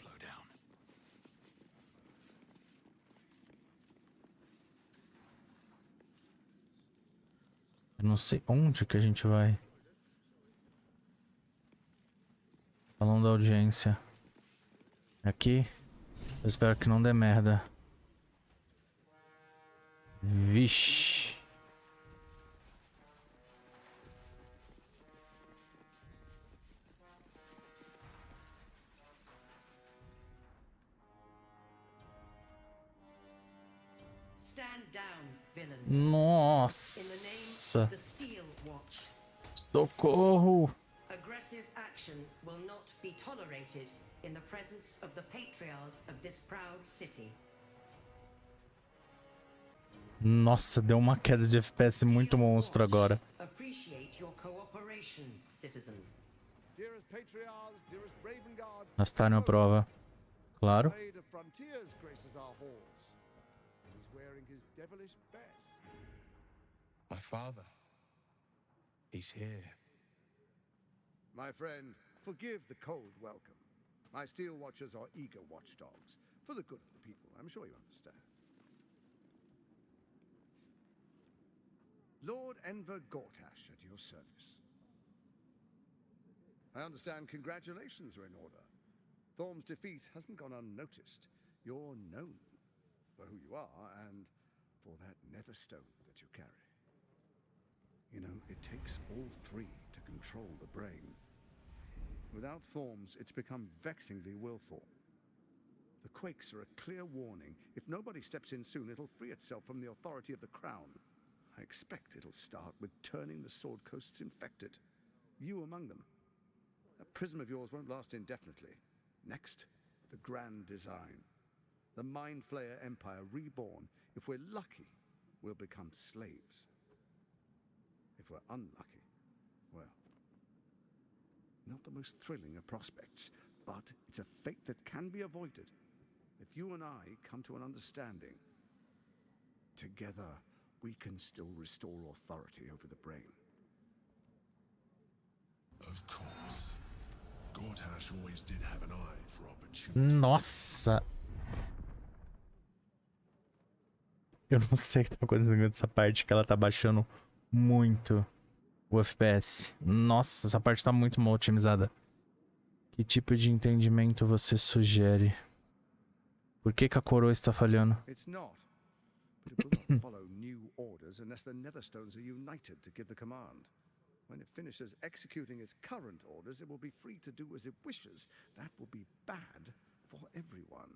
Eu não sei onde que a gente vai. Salão da audiência. Aqui. Eu espero que não dê merda. Vixe. Nossa. Socorro. Aggressive action will not be tolerated in the presence of the patriarchs of this proud city. Nossa, deu uma queda de FPS muito monstro agora. Appreciate your cooperation, citizen. Gastaram a prova. Claro. My father. He's here. My friend, forgive the cold welcome. My steel watchers are eager watchdogs. For the good of the people, I'm sure you understand. Lord Enver Gotash at your service. I understand congratulations are in order. Thorm's defeat hasn't gone unnoticed. You're known for who you are, and the stone that you carry. You know, it takes all three to control the brain. Without Thorns, it's become vexingly willful. The quakes are a clear warning. If nobody steps in soon, it'll free itself from the authority of the crown. I expect it'll start with turning the Sword Coasts infected. You among them. That prism of yours won't last indefinitely. Next, the grand design. The Mind Flayer Empire reborn. If we're lucky, we'll become slaves. If we're unlucky, well, not the most thrilling of prospects, but it's a fate that can be avoided if you and I come to an understanding. Together, we can still restore authority over the brain. Of course. Gotash always did have an eye for opportunity. Nossa! Eu não sei o que tá acontecendo nessa parte, que ela tá baixando muito o FPS. Nossa, essa parte tá muito mal otimizada. Que tipo de entendimento você sugere? Por que a coroa está falhando? It's not. But it will not follow new orders unless the Netherstones are united to give the command. When it finishes executing its current orders, it will be free to do as it wishes. That will be bad for everyone.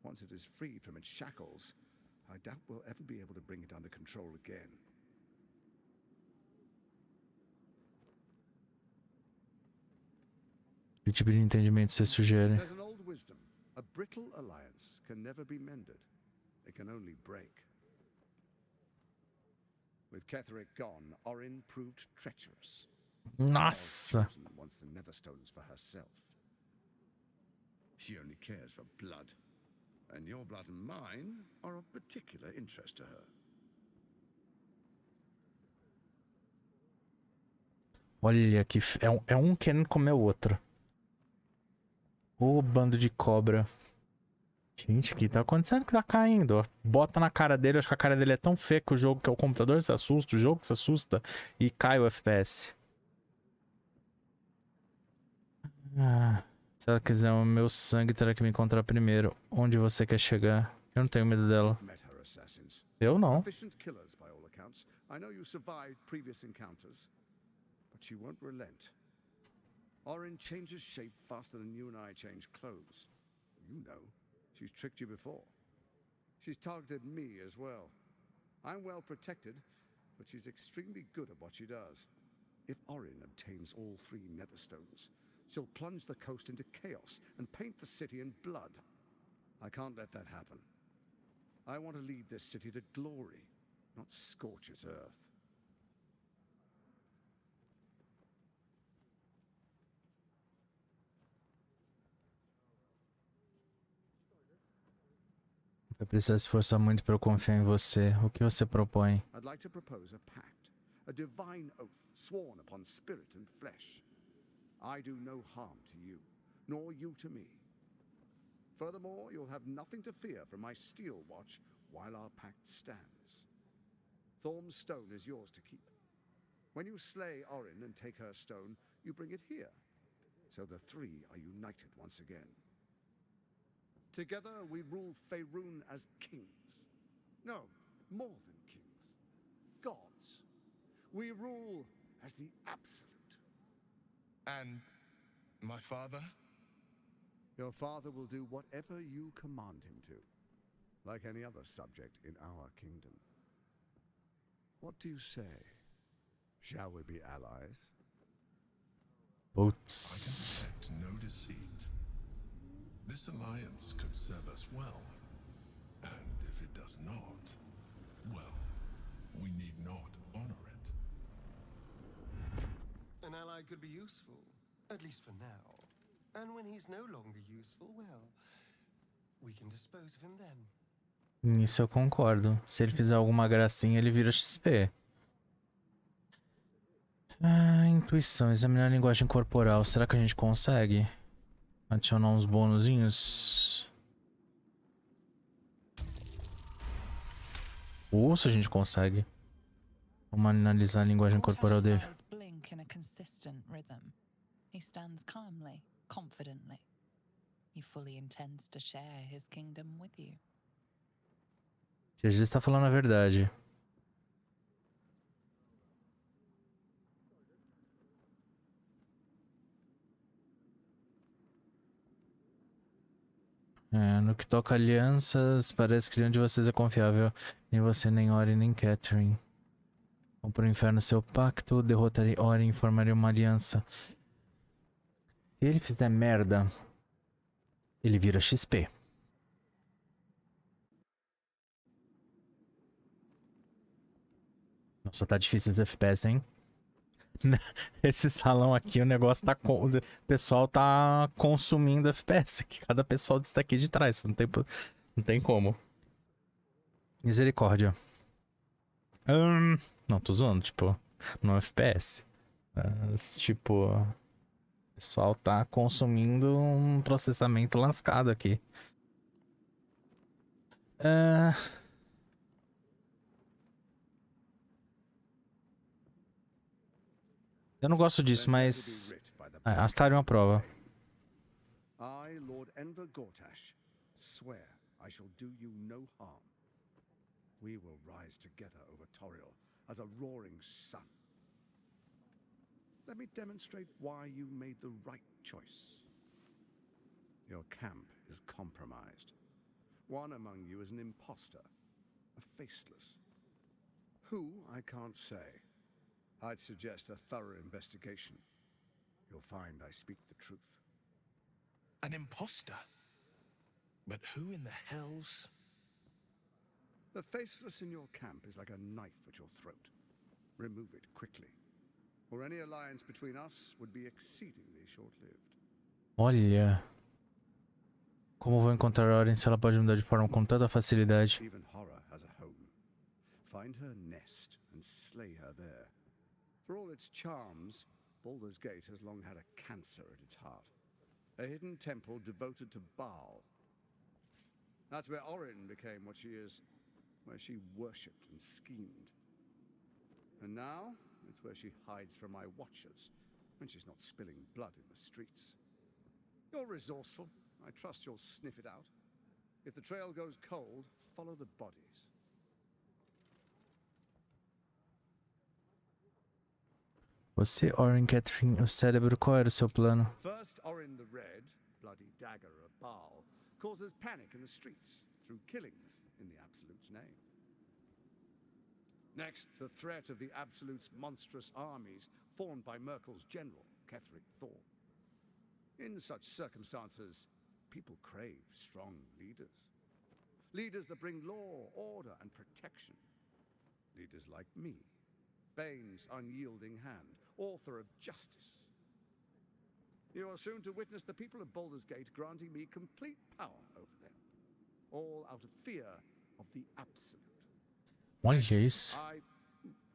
Once it is freed from its shackles, I doubt we'll ever be able to bring it under control again. Que tipo de entendimento você sugere? There's an old wisdom. A brittle alliance can never be mended. It can only break. With Ketheric gone, Orin proved treacherous. Nossa! Wants the Netherstones for herself. She only cares for blood. And your blood and mine are of particular interest to her. Olha que... É um querendo comer o outro. Ô, bando de cobra. Gente, o que tá acontecendo que tá caindo? Ó. Bota na cara dele, acho que a cara dele é tão feia que o jogo, que é o computador, se assusta, o jogo se assusta e cai o FPS. Se ela quiser o meu sangue, terá que me encontrar primeiro. Onde você quer chegar? Eu não tenho medo dela. Eu não. I know you survived previous encounters, but she won't relent. Orin changes shape faster than you and I change clothes. You know, she's tricked you before. She's targeted me as well. I'm well protected, but she's extremely good at what she does. If Orin obtains all three Netherstones, she'll plunge the coast into chaos and paint the city in blood. I can't let that happen. I want to lead this city to glory, not scorch its earth. Vai precisar se esforçar muito para eu confiar em você. O que você propõe? I'd like to propose a pact, a divine oath sworn upon spirit and flesh. I do no harm to you, nor you to me. Furthermore, you'll have nothing to fear from my steel watch while our pact stands. Thorm's stone is yours to keep. When you slay Orin and take her stone, you bring it here, so the three are united once again. Together we rule Faerun as kings. No, more than kings. Gods. We rule as the absolute. And my father? Your father will do whatever you command him to, like any other subject in our kingdom. What do you say? Shall we be allies? Boots. I can detect no deceit. This alliance could serve us well. And if it does not, well, we need not honor it. An ally could be useful, at least for now. And when he's no longer useful, well, we can dispose of him then. Nisso eu concordo. Se ele fizer alguma gracinha, ele vira XP. Intuição, examinar a linguagem corporal. Será que a gente consegue adicionar uns bônusinhos? Ou se a gente consegue. Vamos analisar a linguagem corporal dele. Blink in a consistent rhythm. He stands calmly, confidently. He fully intends to share his kingdom with you. Se a gente está falando a verdade. No que toca alianças, parece que nenhum de vocês é confiável. Nem você, nem Ori, nem Catherine. Vão pro inferno seu pacto, derrotarei Ori e formarei uma aliança. Se ele fizer merda, ele vira XP. Nossa, tá difícil esse FPS, hein? Esse salão aqui, o negócio tá... O pessoal tá consumindo FPS aqui. Cada pessoal disso aqui de trás. Não tem como. Misericórdia. Não, tô zoando, tipo... No FPS. Mas, tipo... O pessoal tá consumindo um processamento lascado aqui. Eu não gosto disso, mas... Astarion aprova. I, Lord Enver Gotash, swear I shall do you no harm. We will rise together over Toriel as a roaring sun. Let me demonstrate why you made the right choice. Your camp is compromised. One among you is an imposter, a faceless. Who, I can't say. I'd suggest a thorough investigation. You'll find I speak the truth. An imposter? But who in the hells? The faceless in your camp is like a knife at your throat. Remove it quickly, or any alliance between us would be exceedingly short-lived. Olha... Como vou encontrar a Orin se ela pode mudar de forma com tanta facilidade? Even horror has a home. Find her nest and slay her there. For all its charms, Baldur's Gate has long had a cancer at its heart. A hidden temple devoted to Baal. That's where Orin became what she is, where she worshipped and schemed. And now, it's where she hides from my watchers, when she's not spilling blood in the streets. You're resourceful. I trust you'll sniff it out. If the trail goes cold, follow the bodies. Você, Orin, Catherine, o cérebro, qual era o seu plano? First, Orin the Red, bloody dagger of Baal, causes panic in the streets through killings in the Absolute's name. Next, the threat of the Absolute's monstrous armies formed by Merkel's general, Ketheric Thor. In such circumstances, people crave strong leaders. Leaders that bring law, order, and protection. Leaders like me, Bane's unyielding hand, author of justice. You are soon to witness the people of Baldur's Gate granting me complete power over them, all out of fear of the Absolute. Olha isso.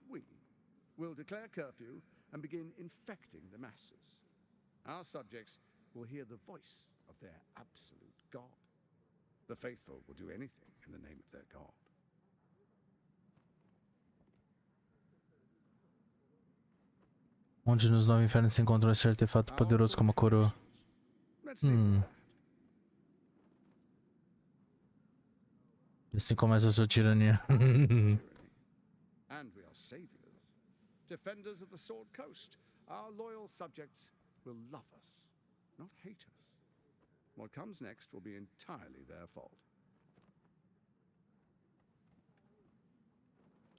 We will declare curfew and begin infecting the masses. Our subjects will hear the voice of their absolute God. The faithful will do anything in the name of their God. Onde nos nove infernos se encontra esse artefato poderoso como a coroa? E assim começa a sua tirania. And we are saviors, defenders of the Sword Coast. Our loyal subjects will love us, not hate us. What comes next will be entirely their fault.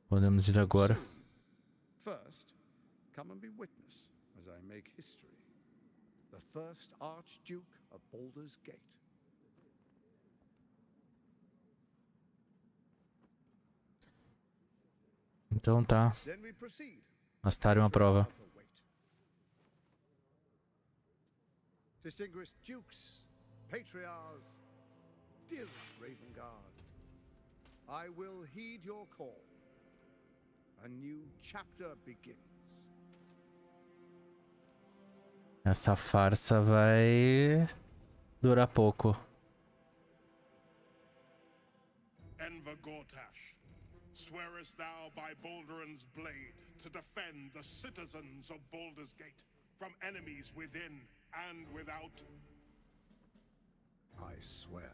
Podemos ir agora. First, come and be witness as I make history. The first Archduke of Baldur's Gate. Então tá. Then we proceed. Astarion aprova. Distinguished dukes, patriarchs, dearest Ravengard, I will heed your call. A new chapter begins. Essa farsa vai durar pouco. Enver Gotash, swearest thou by Balduran's blade to defend the citizens of Baldur's Gate from enemies within and without? I swear.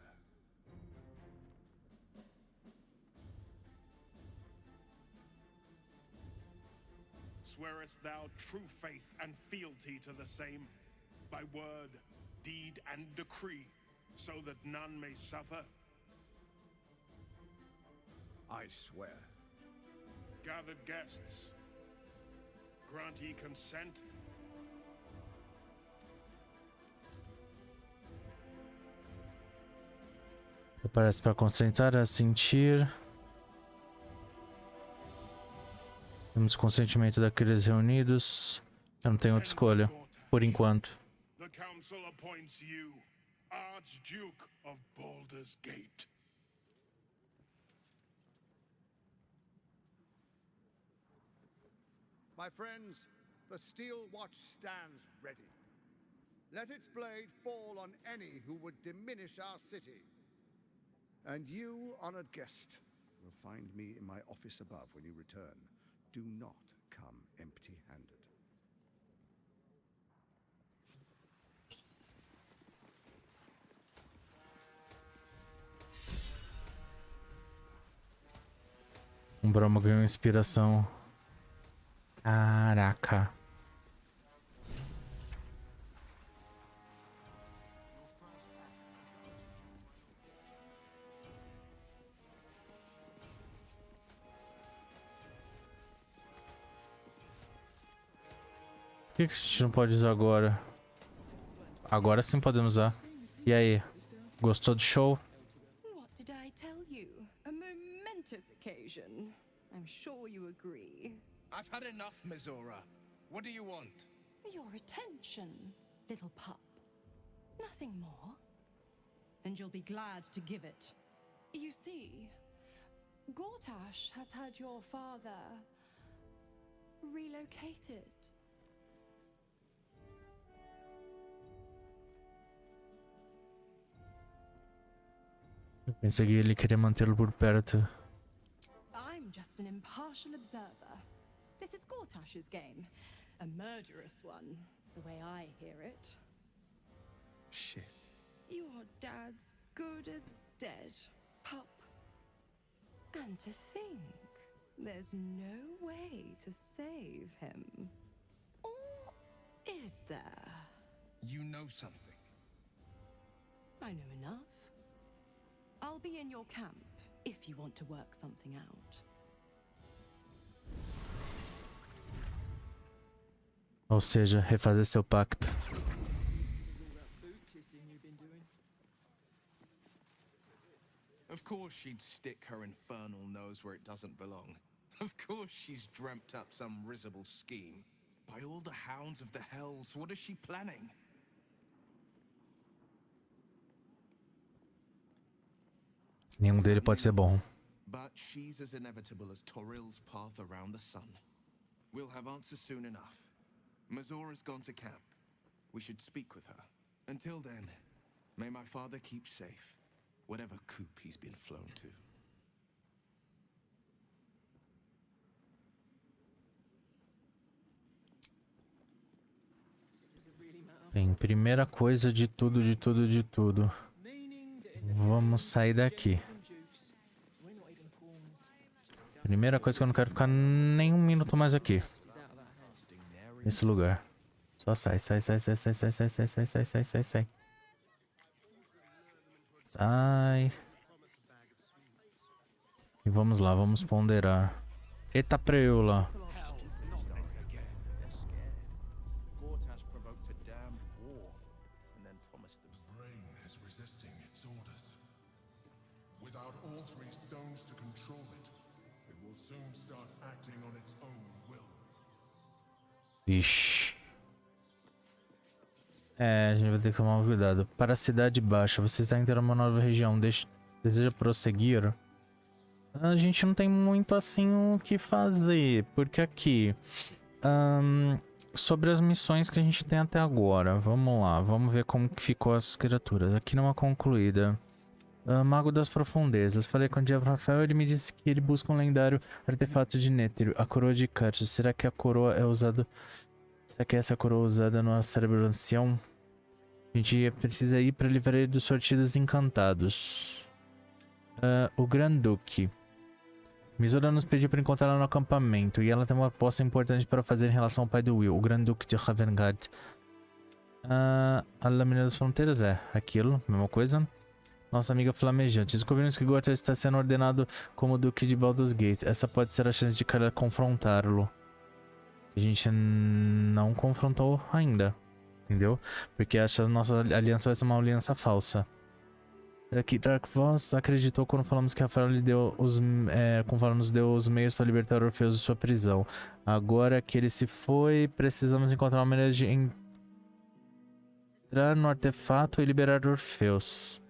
swearest thou true faith and fealty to the same, by word, deed, and decree, so that none may suffer? I swear. Gathered guests, grant ye consent? Parece para concentrar, a sentir. Temos consentimento daqueles reunidos. Eu não tenho outra escolha, por enquanto. The council appoints you Archduke of Baldur's Gate. My friends, the steel watch stands ready. Let its blade fall on any who would diminish our city. And you, honored guest, will find me in my office above when you return. Do not come empty-handed. Broma ganhou inspiração. Caraca. Por que a gente não pode usar agora? Agora sim podemos usar. E aí? Gostou do show? What did I tell you? A momentous occasion. I'm sure you agree. I've had enough, Mizora. What do you want? Your attention, little pup. Nothing more. And you'll be glad to give it. You see, Gotash has had your father relocated. Eu pensei que ele queria mantê-lo por perto. I'm just an impartial observer. This is Gortash's game. A murderous one, the way I hear it. Shit. Your dad's good as dead, pup. And to think, there's no way to save him. Or is there? You know something. I know enough. I'll be in your camp if you want to work something out. Ou seja, refazer seu pacto. Of course she'd stick her infernal nose where it doesn't belong. Of course she's dreamt up some risible scheme. By all the hounds of the hells, what is she planning? Nenhum dele pode ser bom. But she's as inevitable as Toril's path around the sun. We'll have answers soon enough. Mazora's gone to camp. We should speak with her. Until then, may my father keep safe, whatever coop he's been flown to. Bem, primeira coisa de tudo, de tudo, de tudo. Vamos sair daqui. Primeira coisa que eu não quero ficar nem um minuto mais aqui. Nesse lugar. Só sai, sai, sai, sai, sai, sai, sai, sai, sai, sai, sai, sai, sai. Sai. E vamos lá, vamos ponderar. Eita preula. Ixi. É, a gente vai ter que tomar cuidado. Para a cidade baixa, você está entrando numa nova região. Deseja prosseguir? A gente não tem muito assim o que fazer. Porque aqui... sobre as missões que a gente tem até agora. Vamos lá, vamos ver como que ficou as criaturas. Aqui não é concluída. Mago das Profundezas. Falei com o Diabo Rafael, ele me disse que ele busca um lendário artefato de Nétero, a coroa de Carte. Será que a coroa é usada... Será que essa coroa é usada no cérebro ancião? A gente precisa ir para a livraria dos sortidos encantados. O Granduque. Misora nos pediu para encontrá-la no acampamento, e ela tem uma proposta importante para fazer em relação ao pai do Will, o Grande Duque de Ravengard. A lâmina das fronteiras é aquilo, mesma coisa. Nossa amiga flamejante. Descobrimos que Gotash está sendo ordenado como Duque de Baldur's Gate. Essa pode ser a chance de Carla confrontá-lo. A gente não confrontou ainda, entendeu? Porque acho que a nossa aliança vai ser uma aliança falsa. Que Dark Voss acreditou quando falamos que Rafael lhe deu nos deu os meios para libertar Orfeus de sua prisão. Agora que ele se foi, precisamos encontrar uma maneira de entrar no artefato e liberar Orfeus.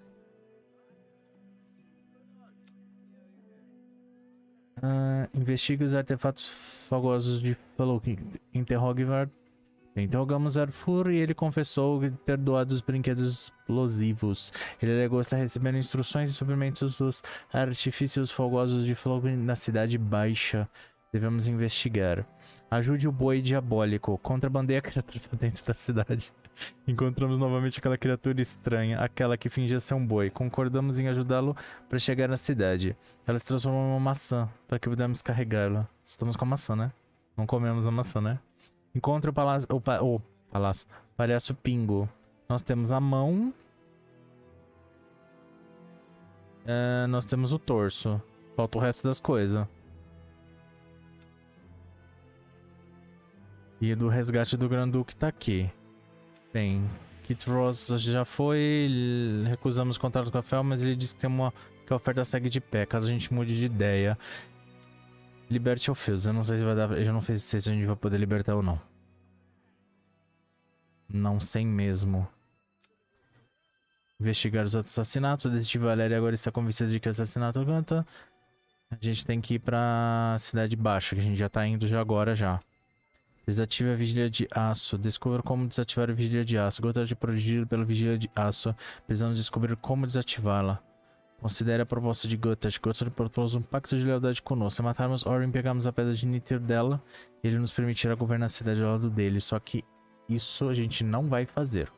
Investigue os artefatos fogosos de Faluk. Interrogamos Arthur e ele confessou ter doado os brinquedos explosivos. Ele alegou estar recebendo instruções e suprimentos dos artifícios fogosos de Faluk na Cidade Baixa. Devemos investigar. Ajude o boi diabólico. Contrabandeie a criatura pra dentro da cidade. Encontramos novamente aquela criatura estranha, aquela que fingia ser um boi. Concordamos em ajudá-lo para chegar na cidade. Ela se transformou em uma maçã, para que pudéssemos carregá-la. Estamos com a maçã, né? Não comemos a maçã, né? Encontre o palhaço Pingo. Nós temos a mão. Nós temos o torso. Falta o resto das coisas. E do resgate do Granduque tá aqui. Bem, Tronos já foi. Recusamos contato com a Fel, mas ele disse que que a oferta segue de pé, caso a gente mude de ideia. Liberte Orfeus. Eu não sei se vai dar. Eu não sei se a gente vai poder libertar ou não. Não sei mesmo. Investigar os outros assassinatos. A detetive Valéria agora está convencida de que o assassinato canta. A gente tem que ir pra Cidade Baixa, que a gente já tá indo já agora já. Desative a vigília de aço. Descubra como desativar a vigília de aço. Gotash é protegido pela vigília de aço. Precisamos descobrir como desativá-la. Considere a proposta de Gotash. Gotash propôs um pacto de lealdade conosco. Se matarmos Orin, pegamos a pedra de Niter dela. E ele nos permitirá governar a cidade ao lado dele. Só que isso a gente não vai fazer.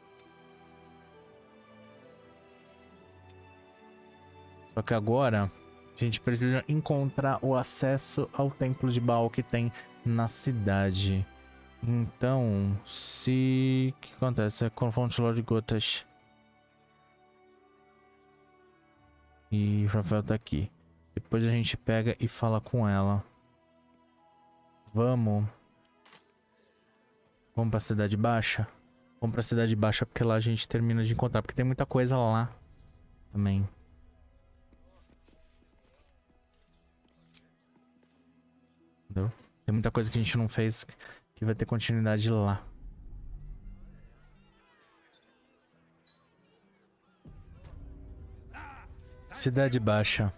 Só que agora a gente precisa encontrar o acesso ao templo de Baal que tem na cidade. Então, o que acontece? Confronte o Lord Gotash. E o Rafael tá aqui. Depois a gente pega e fala com ela. Vamos pra Cidade Baixa? Vamos pra Cidade Baixa porque lá a gente termina de encontrar. Porque tem muita coisa lá também. Entendeu? Tem muita coisa que a gente não fez que vai ter continuidade lá. Cidade Baixa.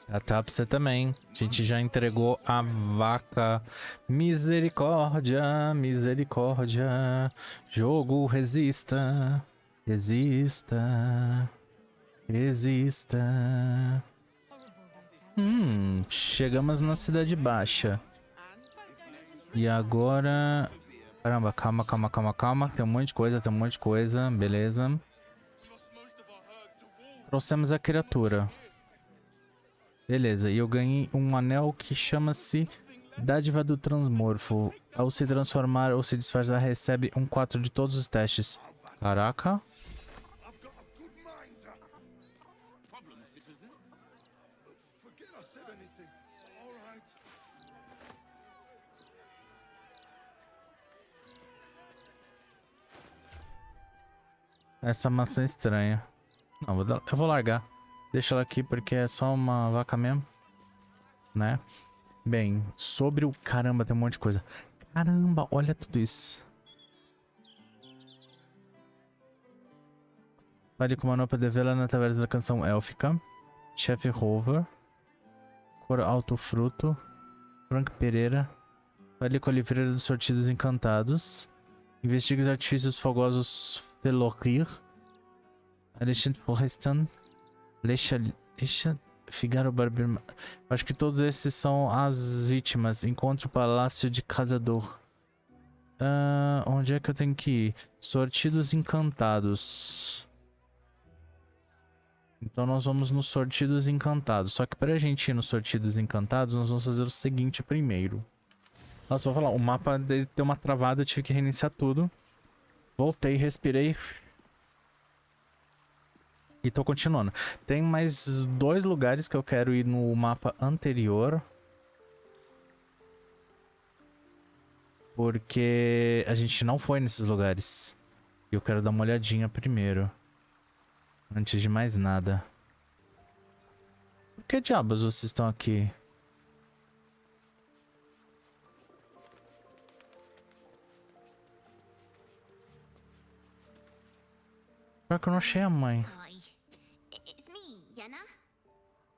Tá pra você também. A gente já entregou a vaca. Misericórdia, misericórdia. Jogo, resista. Resista. Resista. Chegamos na Cidade Baixa. E agora... Caramba, calma. Tem um monte de coisa, beleza. Trouxemos a criatura. Beleza, e eu ganhei um anel que chama-se Dádiva do Transmorfo. Ao se transformar ou se disfarçar, recebe um 4 de todos os testes. Caraca. Essa maçã é estranha. Não, eu vou largar. Deixa ela aqui porque é só uma vaca mesmo. Né? Bem, sobre o... Caramba, tem um monte de coisa. Caramba, olha tudo isso. Fale com uma nova devela através da canção élfica. Chefe Rover. Cor Alto Fruto. Frank Pereira. Fale com a livreira dos sortidos encantados. Investigue os artifícios fogosos Felorir. Alexandre Forrestan. Figaro Barbeiro. Acho que todos esses são as vítimas. Encontre o Palácio de Caçador. Onde é que eu tenho que ir? Sortidos encantados. Então nós vamos nos sortidos encantados. Só que pra gente ir nos sortidos encantados, nós vamos fazer o seguinte primeiro. Nossa, vou falar, o mapa dele deu uma travada, eu tive que reiniciar tudo. Voltei, respirei. E tô continuando. Tem mais 2 lugares que eu quero ir no mapa anterior. Porque a gente não foi nesses lugares. E eu quero dar uma olhadinha primeiro. Antes de mais nada. Por que diabos vocês estão aqui? Pior que eu não achei a mãe. Hi, it's me, Yenna.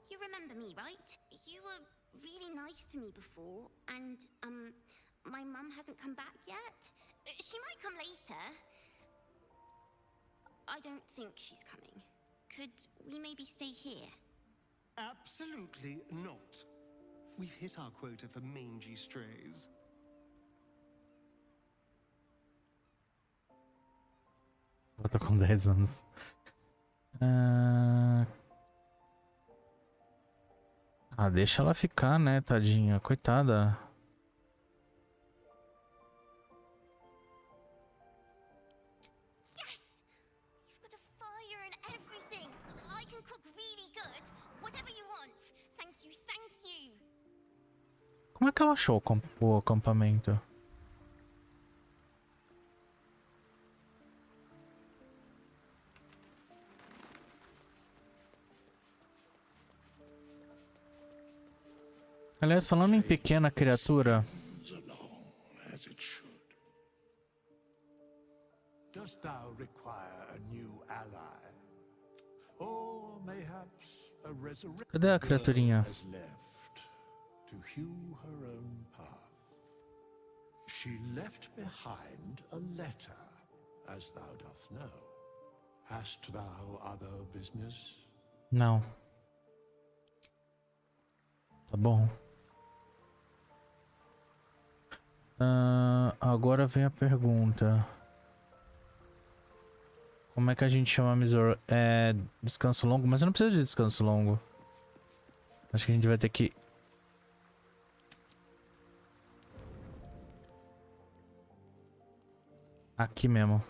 You remember me, right? You were really nice to me before, and, my mum hasn't come back yet. She might come later. I don't think she's coming. Could we maybe stay here? Absolutely not. We've hit our quota for mangy strays. Eu tô com 10 anos. Ah, deixa ela ficar, né, tadinha. Coitada. Yes! You've got a fire and everything. I can cook really good. Whatever you want. Thank you, thank you. Como é que ela achou o acampamento? Aliás, falando em pequena criatura. Dost thou require a new ally? Or mayhaps a resurrected Cadê a criaturinha? girl has left to hew her own path. She left behind a letter, as thou doth know. Hast thou other business? Não. Tá bom. Agora vem a pergunta. Como é que a gente chama a Misor? É descanso longo? Mas eu não preciso de descanso longo. Acho que a gente vai ter que... Aqui mesmo.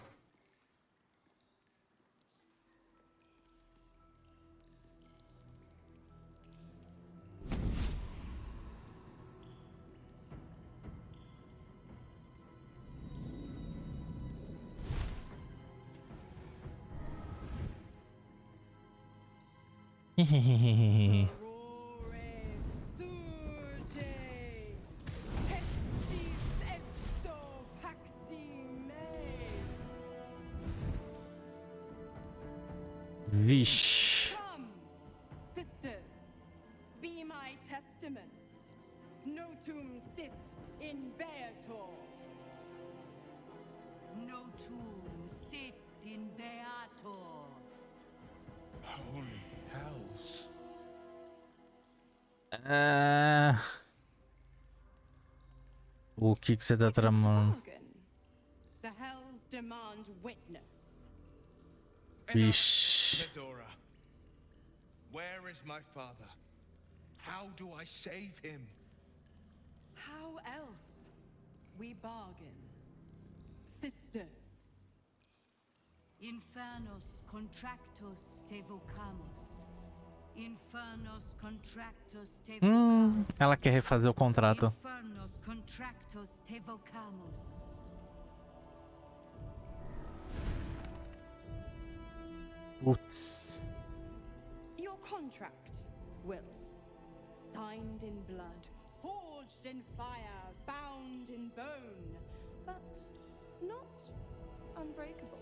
Vixe. Come, sisters, be my testament. Notum sit in Beator. Notum sit in Beator. Holy hells. O que você tá tramando? The hells demand witness. Vixe. Nezora, where is my father? How do I save him? How else? We bargain. Sisters. Infernos contractos te vocamus. Infernos contractos te vocamus. Ela quer refazer o contrato. Infernos contractos te vocamus. Putz. Your contract, Will. Signed in blood, forged in fire, bound in bone, but not unbreakable.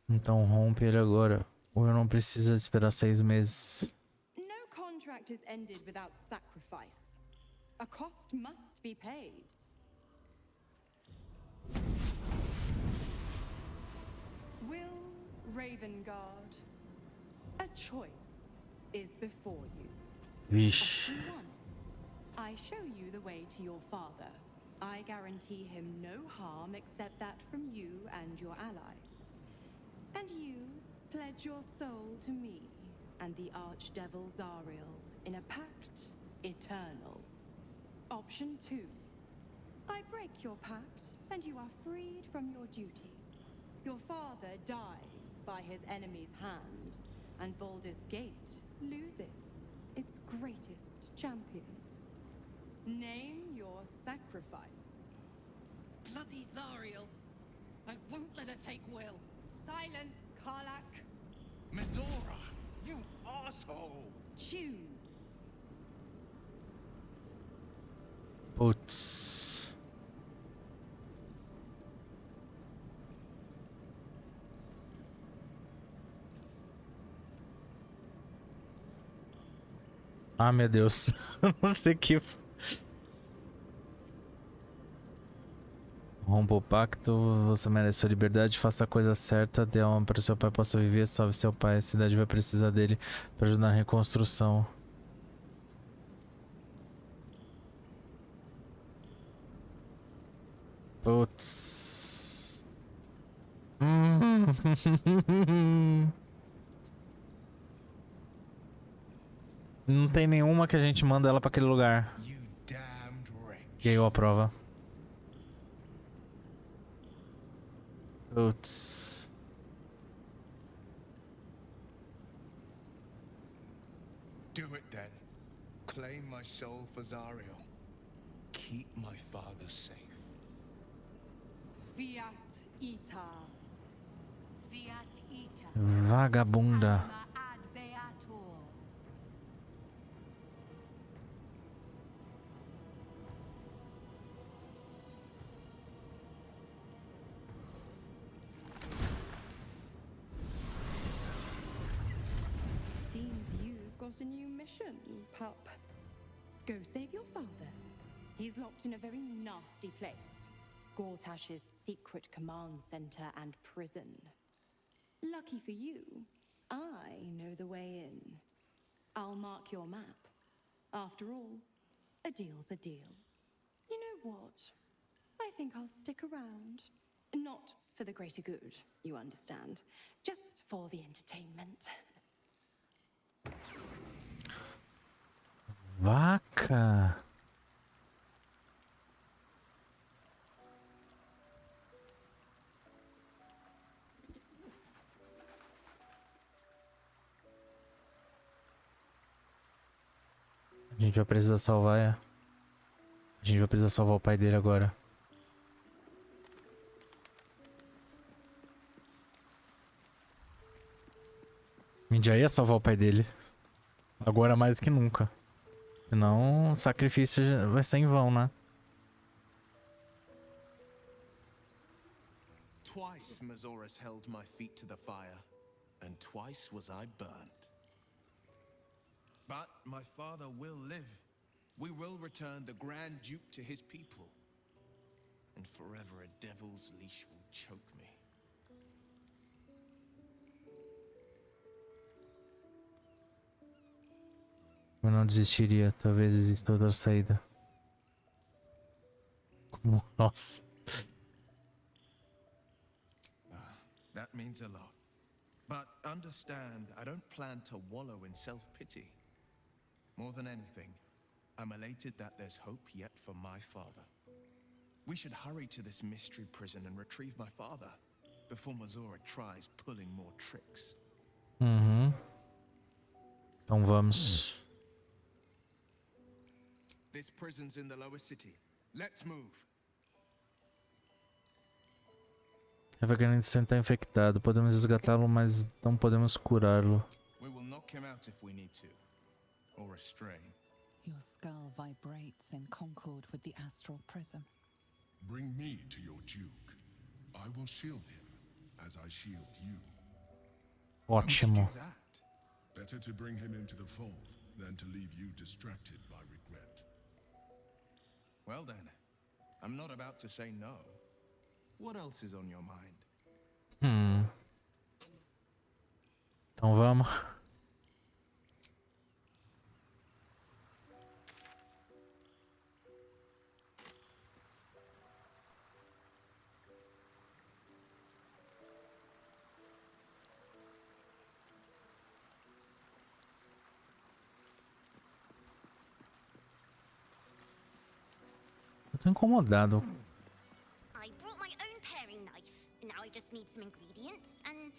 Então rompe ele agora. Ou eu não preciso esperar 6 meses. No contract is ended without sacrifice. A cost must be paid. Will Ravengard, a choice is before you. Vixe. Option 1. I show you the way to your father. I guarantee him no harm except that from you and your allies. pledge your soul to me and the archdevil Zariel in a pact eternal. Option 2. I break your pact and you are freed from your duty. Your father dies by his enemy's hand, and Baldur's Gate loses its greatest champion. Name your sacrifice. Bloody Zariel. I won't let her take Will. Silence, Karlak. Mizora, you asshole! Choose. Putz. Ah, meu Deus. Não sei o que. Rompa o pacto, você merece sua liberdade, faça a coisa certa, dê alma para seu pai possa viver, salve seu pai, a cidade vai precisar dele para ajudar na reconstrução. Putz. Não tem nenhuma que a gente manda ela para aquele lugar. E aí eu aprovo. Putz. Do it then. Claim my soul for Zariel. Keep my father safe. Fiat Ita. Fiat Ita. Vagabunda. Ad Beator. Seems you've got a new mission, pup. Go save your father. He's locked in a very nasty place. Gotash's secret command center and prison. Lucky for you, I know the way in. I'll mark your map. After all, a deal's a deal. You know what? I think I'll stick around. Not for the greater good, you understand. Just for the entertainment. Vaca. A gente vai precisar salvar. A gente vai precisar salvar o pai dele agora. A gente já ia salvar o pai dele. Agora mais que nunca. Senão o sacrifício vai ser em vão, né? Twice Mazoras held my feet to the fire, and twice was I burnt. But my father will live. We will return the Grand Duke to his people. And forever a devil's leash will choke me. Eu não desistiria. Talvez exista outra saída. Nossa. That means a lot. But understand, I don't plan to wallow in self-pity. More than anything, I'm elated that there's hope yet for my father. We should hurry to this mystery prison and retrieve my father before Mazora tries pulling more tricks. Então vamos. This prison's in the lower city. Let's move. Refugiado está infectado. Podemos resgatá-lo, mas não podemos curá-lo. We will knock him out if we need to. Or restrain. Your skull vibrates in concord with the astral prism. Bring me to your Duke. I will shield him, as I shield you. Ótimo. Better to bring him into the fold than to leave you distracted by regret. Well then, I'm not about to say no. What else is on your mind? Então vamos. Tô incomodado. I brought my own paring knife. Now I just need some ingredients, and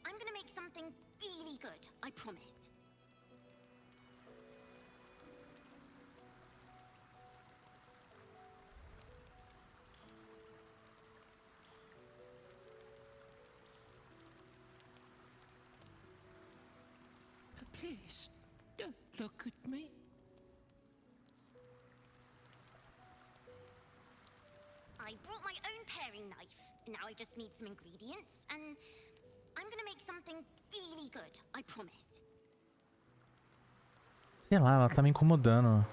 I'm gonna make something really good. I promise. Please, don't look at me. I brought my own paring knife. Now I just need some ingredients, and I'm gonna make something really good. I promise. Sei lá, ela tá me incomodando.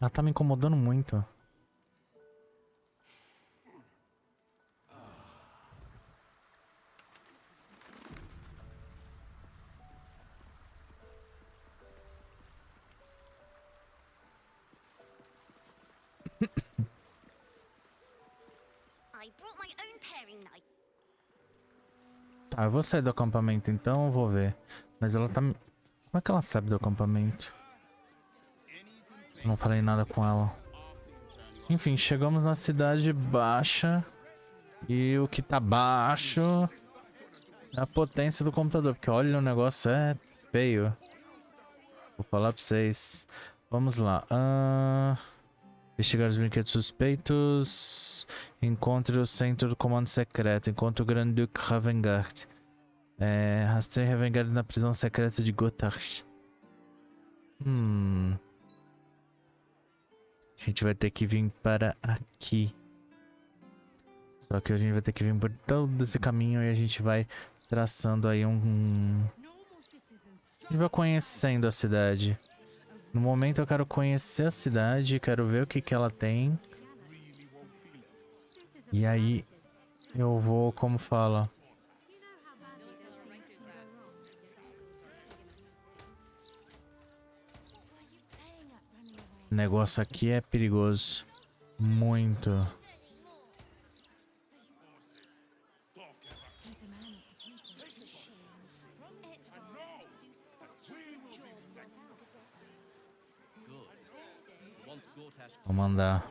Ela tá me incomodando muito. I brought my own paring knife. Tá, eu vou sair do acampamento então, eu vou ver. Mas ela tá... Como é que ela sabe do acampamento? Eu não falei nada com ela. Enfim, chegamos na cidade baixa. E o que tá baixo é a potência do computador. Porque olha, o negócio é feio. Vou falar pra vocês. Vamos lá. Investigar os brinquedos suspeitos. Encontre o centro do comando secreto. Encontre o Grande-Duque Ravengard. Rastreie Ravengard na prisão secreta de Gotash. A gente vai ter que vir para aqui. Só que a gente vai ter que vir por todo esse caminho e a gente vai traçando aí A gente vai conhecendo a cidade. No momento eu quero conhecer a cidade, quero ver o que ela tem. E aí eu vou, como fala... O negócio aqui é perigoso. Muito. Vou mandar.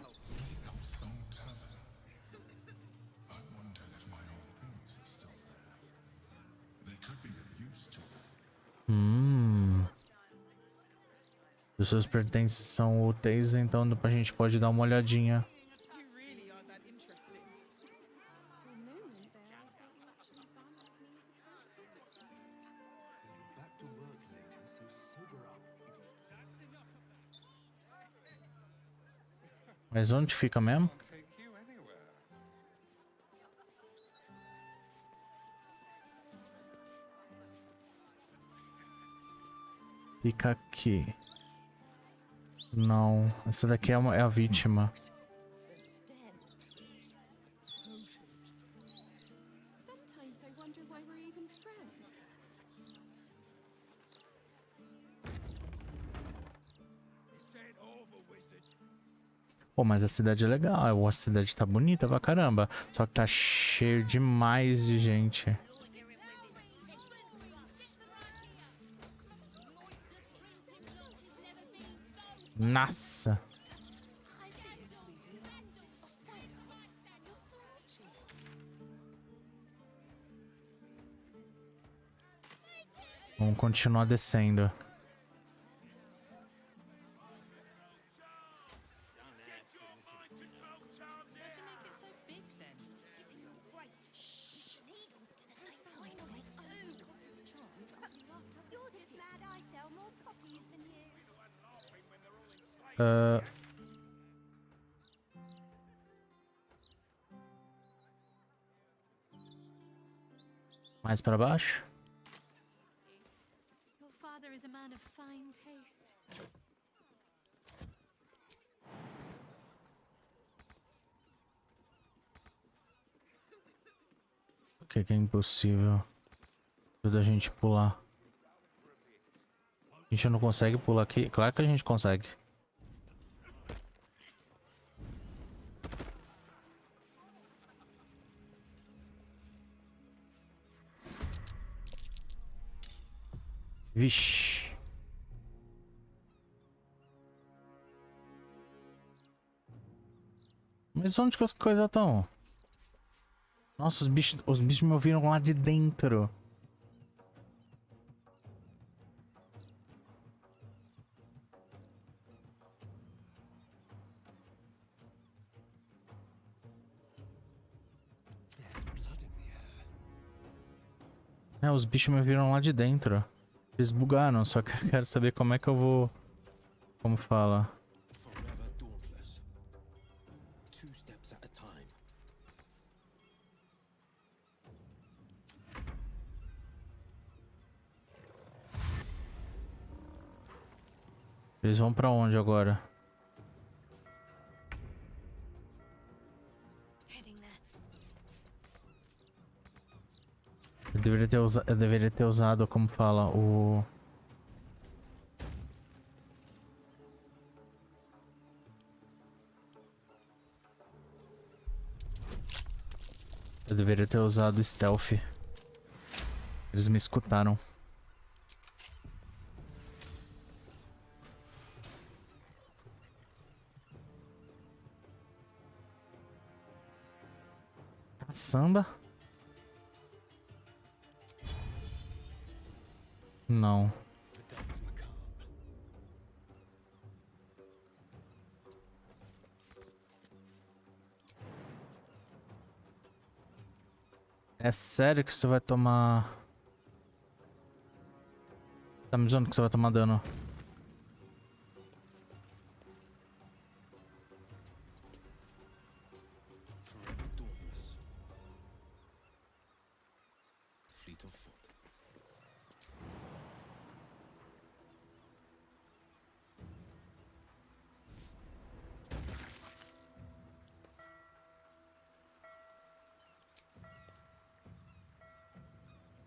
Os seus pertences são úteis, então a gente pode dar uma olhadinha. Mas onde fica mesmo? Fica aqui. Não, essa daqui é a vítima. Pô, mas a cidade é legal, a cidade tá bonita pra caramba. Só que tá cheio demais de gente. Nossa. Vamos continuar descendo. Mais para baixo. Your father is a man of fine taste. O que é impossível? Tudo a gente pular. A gente não consegue pular aqui? Claro que a gente consegue. Vixe. Mas onde que as coisas estão? Nossa, os bichos me ouviram lá de dentro. É, os bichos me viram lá de dentro. Eles bugaram, só que eu quero saber como é que eu vou... Como fala? Eles vão pra onde agora? Eu deveria ter usado, como fala, o... Eu deveria ter usado o stealth. Eles me escutaram. Caçamba? Não. É sério que você vai tomar... Tá me dizendo que você vai tomar dano?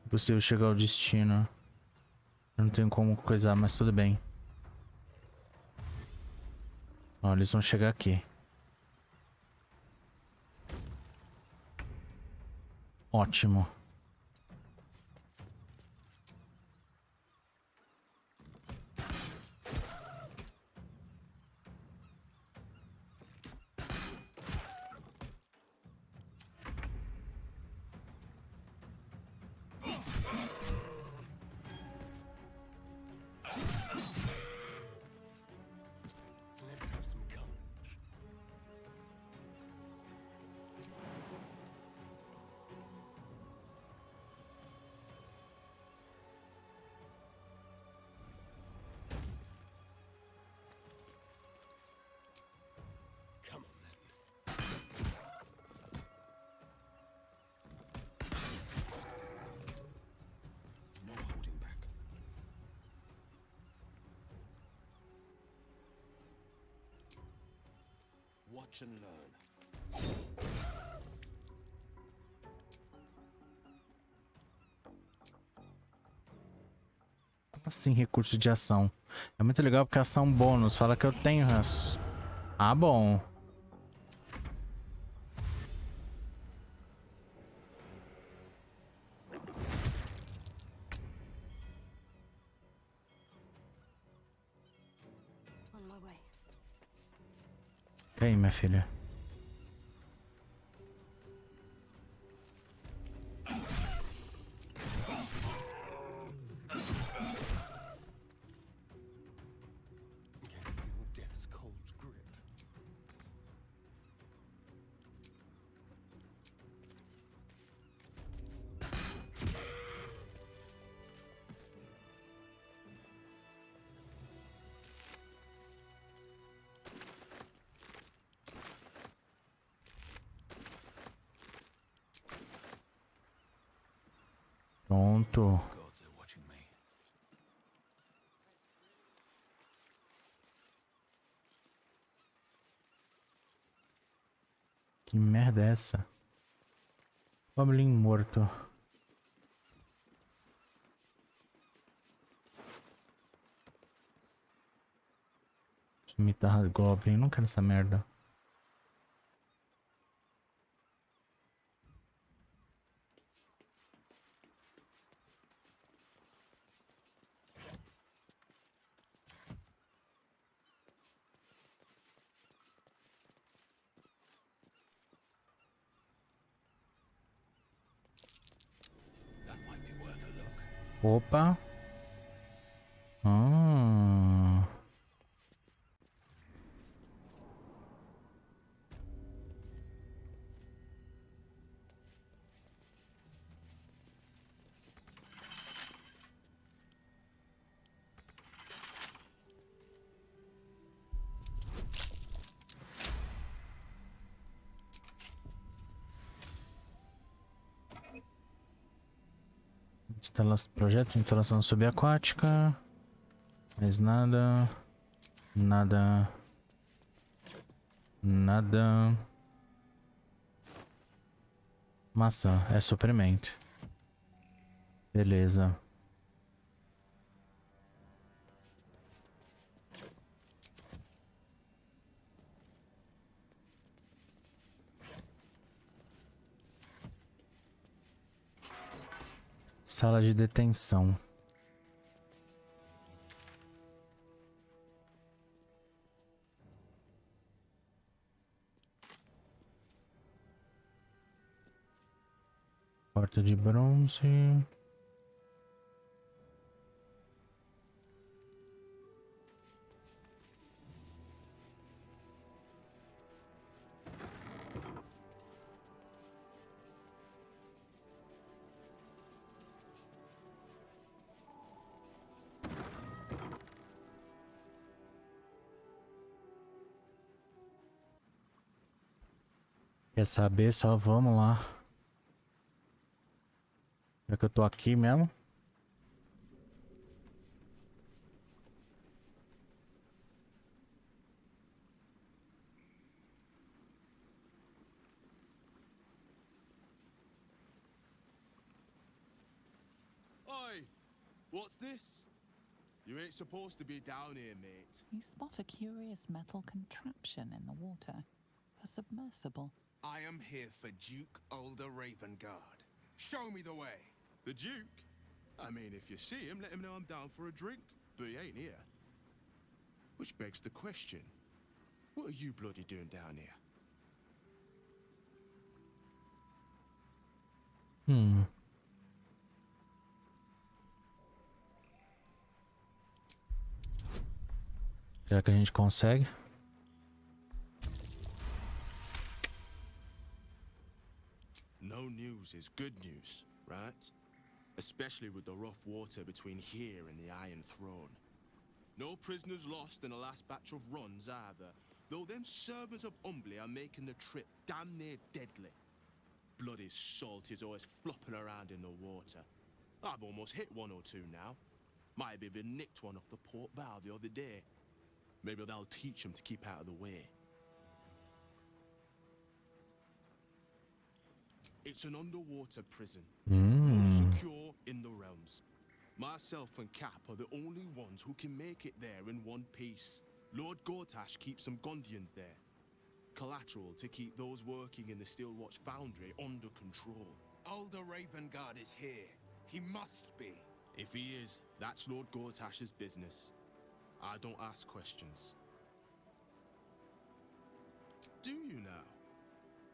Impossível chegar ao destino. Eu não tenho como coisar, mas tudo bem. Ó, eles vão chegar aqui. Ótimo. Watch and learn. Como assim, recurso de ação? É muito legal porque ação bônus. Fala que eu tenho isso. Ah, bom. E aí, minha filha? Pronto. Que merda é essa? Goblin morto. Imitar Goblin, não quero essa merda. Opa. Ah. Projetos, instalação subaquática. Mais nada. Nada. Nada. Maçã, é suprimento. Beleza. Sala de detenção. Porta de bronze. Quer saber? Só vamos lá. Já que eu tô aqui mesmo. Oi! What's this? You ain't supposed to be down here, mate. You spot a curious metal contraption in the water. A submersible. I am here for Duke Older Ravengard. Show me the way. The Duke? I mean, if you see him, let him know I'm down for a drink. But he ain't here. Which begs the question. What are you bloody doing down here? Será que a gente consegue? No news is good news, right? Especially with the rough water between here and the Iron Throne. No prisoners lost in the last batch of runs either, though them servants of Umbly are making the trip damn near deadly. Bloody salt is always flopping around in the water. I've almost hit one or two now. Might have even nicked one off the port bow the other day. Maybe they'll teach them to keep out of the way. It's an underwater prison, most secure in the realms. Myself and Cap are the only ones who can make it there in one piece. Lord Gotash keeps some Gondians there. Collateral to keep those working in the Steelwatch Foundry under control. Older Ravengard is here. He must be. If he is, that's Lord Gortash's business. I don't ask questions. Do you now?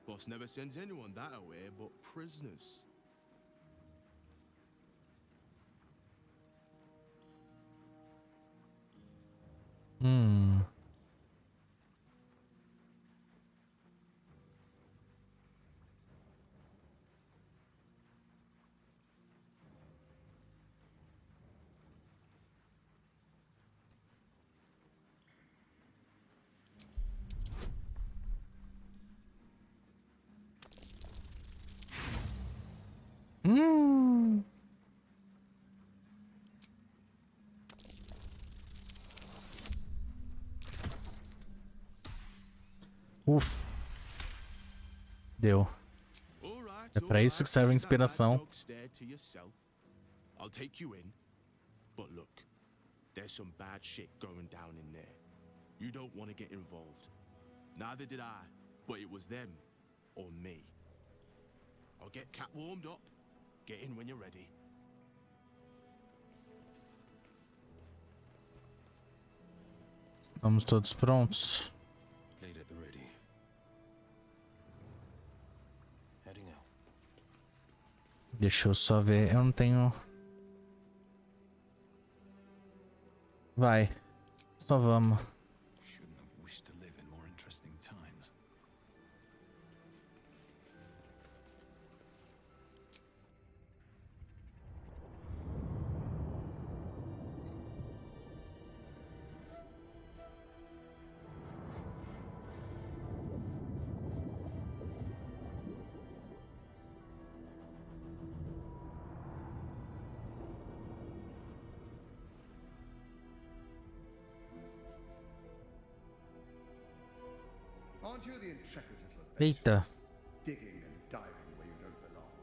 Boss never sends anyone that away but prisoners. Ufa. Deu. É pra isso que serve a inspiração. I'll take you in. But look, there's some bad shit going down in there. You don't want to get involved. Neither did I, but it was them or me. I'll get Cat warmed up. Get in when you're ready. Estamos todos prontos. Plate at the ready. Heading out. Deixa eu só ver. Eu não tenho Vai. Só vamos. Shouldn't have wished to live in more interesting times. Aren't you the intrepid little Eita. digging and diving where you don't belong?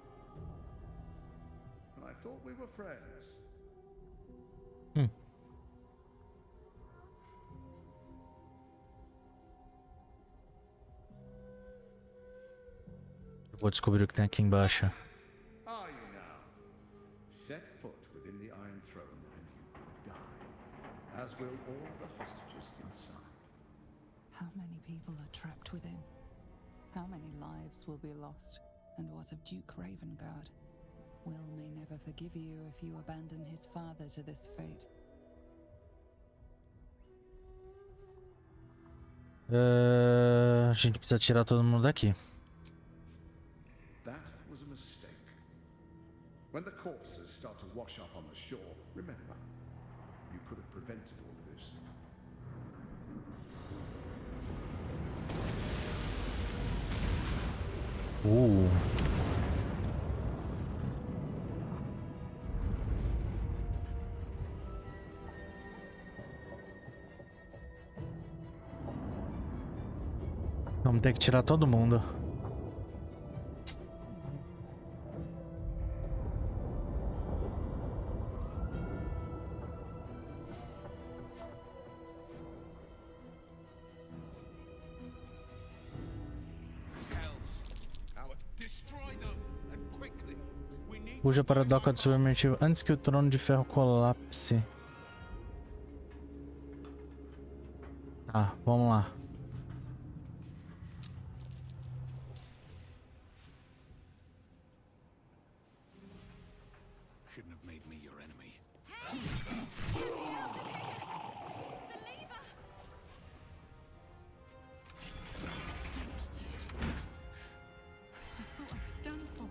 I thought we were friends. Vou descobrir o que tem aqui embaixo. Are you now? Set foot within the Iron Throne and you will die, as will all the hostages inside. How many people are trapped within? How many lives will be lost? And what of Duke Ravengard? Will may never forgive you if you abandon his father to this fate. A gente precisa tirar todo mundo daqui. That was a mistake. When the corpses start to wash up on the shore, remember, you could have prevented all of this. Vamos ter que tirar todo mundo. Fuja para a doca do submersivo antes que o trono de ferro colapse. Tá, vamos lá. Shouldn't have made me your enemy. I thought I was done for.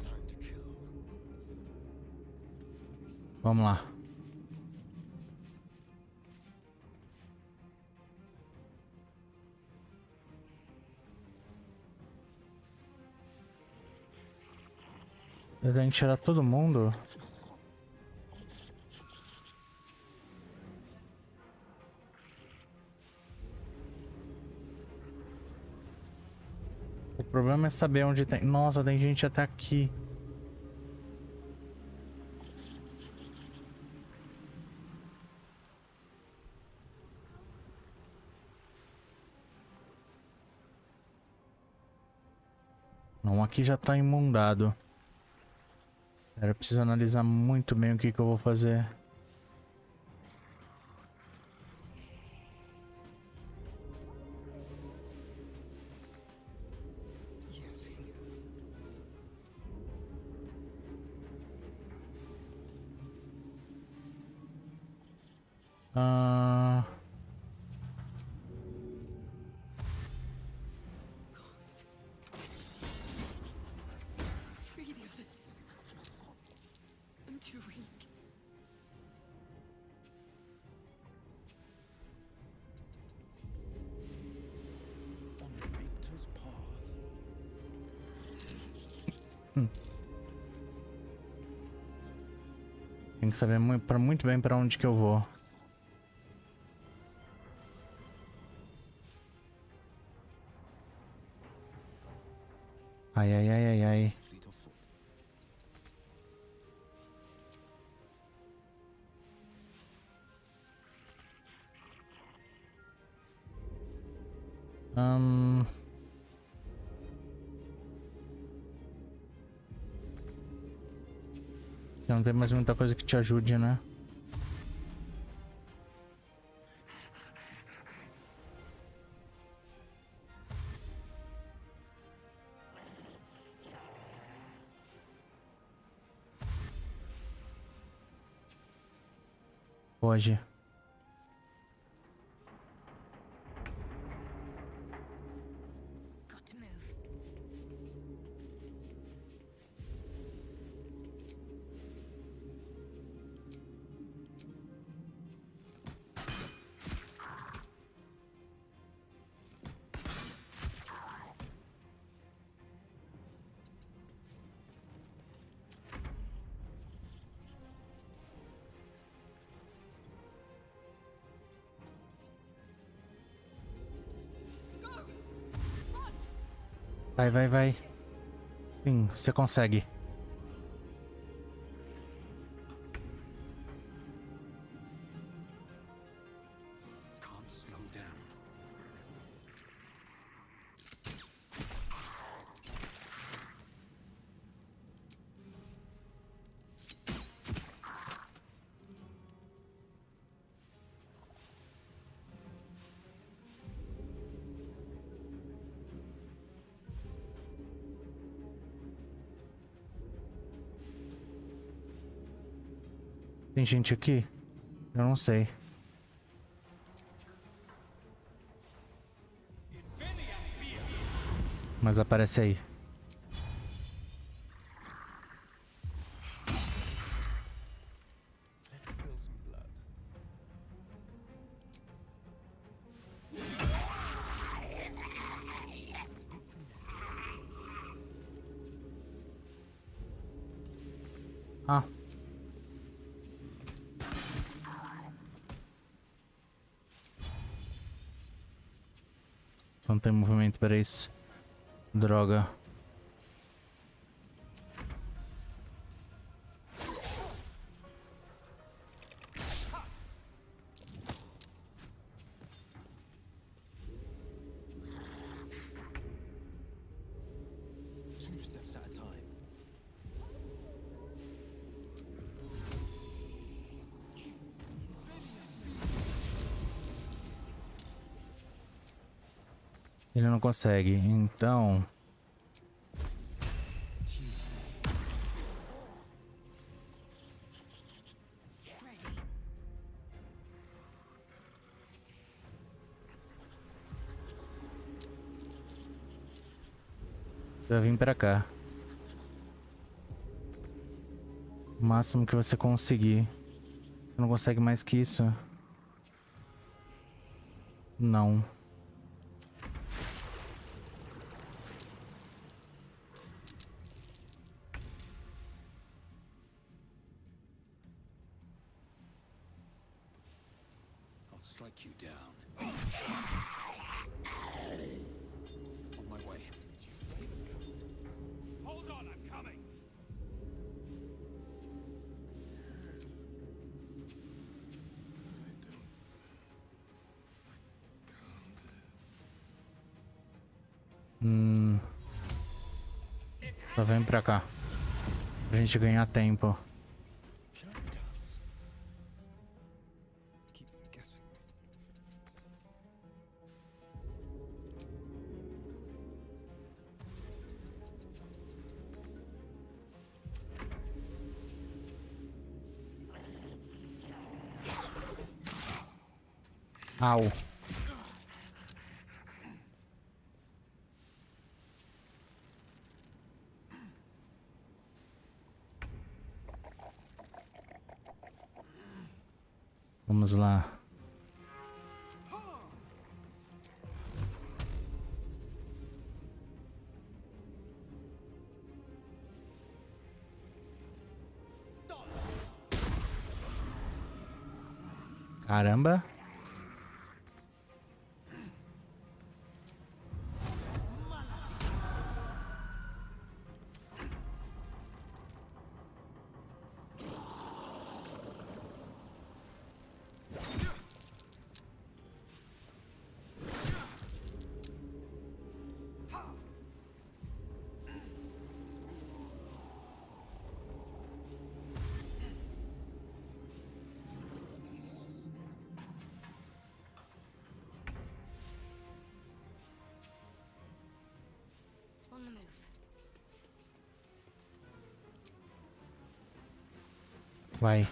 Time to kill. Vamos lá. Eu tenho que tirar todo mundo. O problema é saber onde tem. Nossa, tem gente até aqui. Não, aqui já tá imundado. Eu preciso analisar muito bem o que eu vou fazer. Free the others. I'm too weak. On Victor's path. Tem que saber muito bem para onde que eu vou. Ai, ai, ai, ai, ai. Não tem mais muita coisa que te ajude, né? Pode. Got to move. Vai, vai, vai. Sim, você consegue. Can't slow down. Tem gente aqui? Eu não sei. Mas aparece aí. Ah. Não tem movimento para isso. Droga. Two steps at a time. Ele não consegue, então... Você vai vir pra cá. O máximo que você conseguir. Você não consegue mais que isso? Não. I'll strike you down. On my way. Hold on, I'm coming. Só vem pra cá. Pra gente ganhar tempo. Au. Vamos lá. Caramba. On the move. Vai.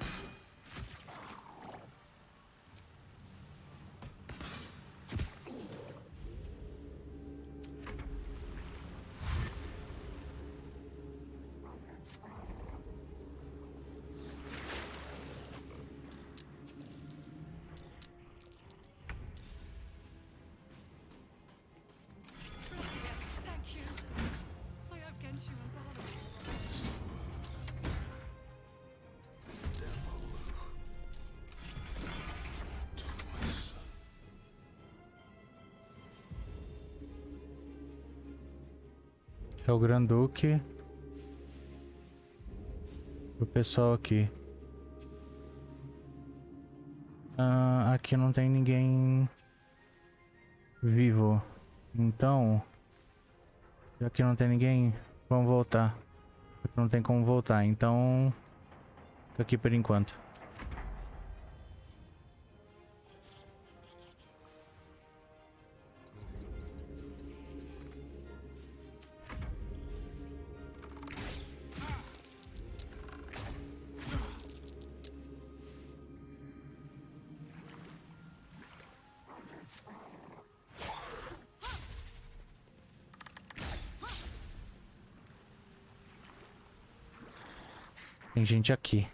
É o Granduque. O pessoal aqui. Aqui não tem ninguém vivo. Então, já que não tem ninguém, vamos voltar. Aqui não tem como voltar, então fica aqui por enquanto. Tem gente aqui.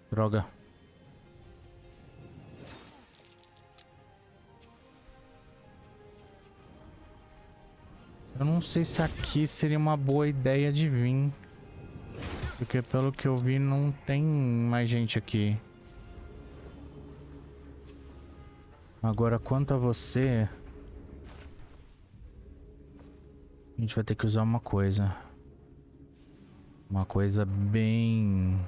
Droga. Eu não sei se aqui seria uma boa ideia de vir. Porque pelo que eu vi não tem mais gente aqui. Agora quanto a você... A gente vai ter que usar uma coisa. Uma coisa bem...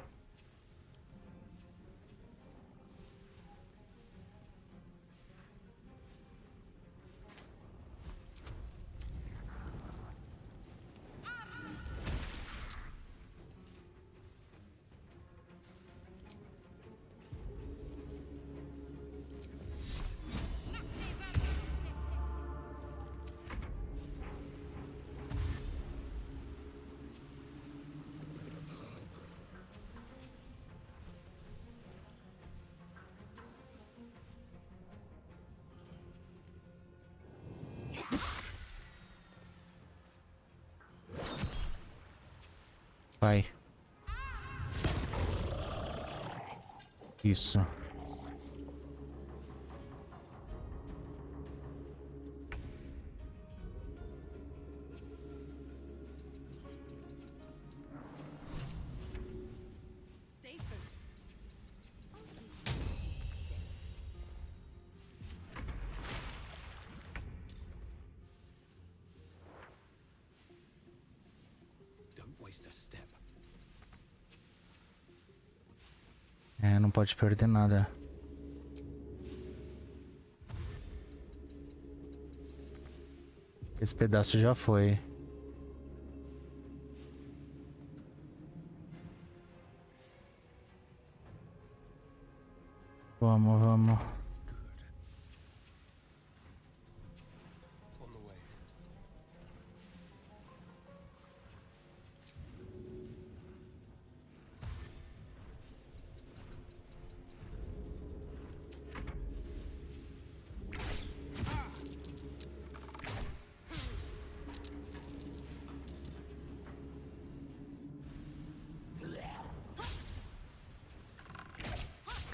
Vai. Isso. É, não pode perder nada. Esse pedaço já foi. Vamos, vamos.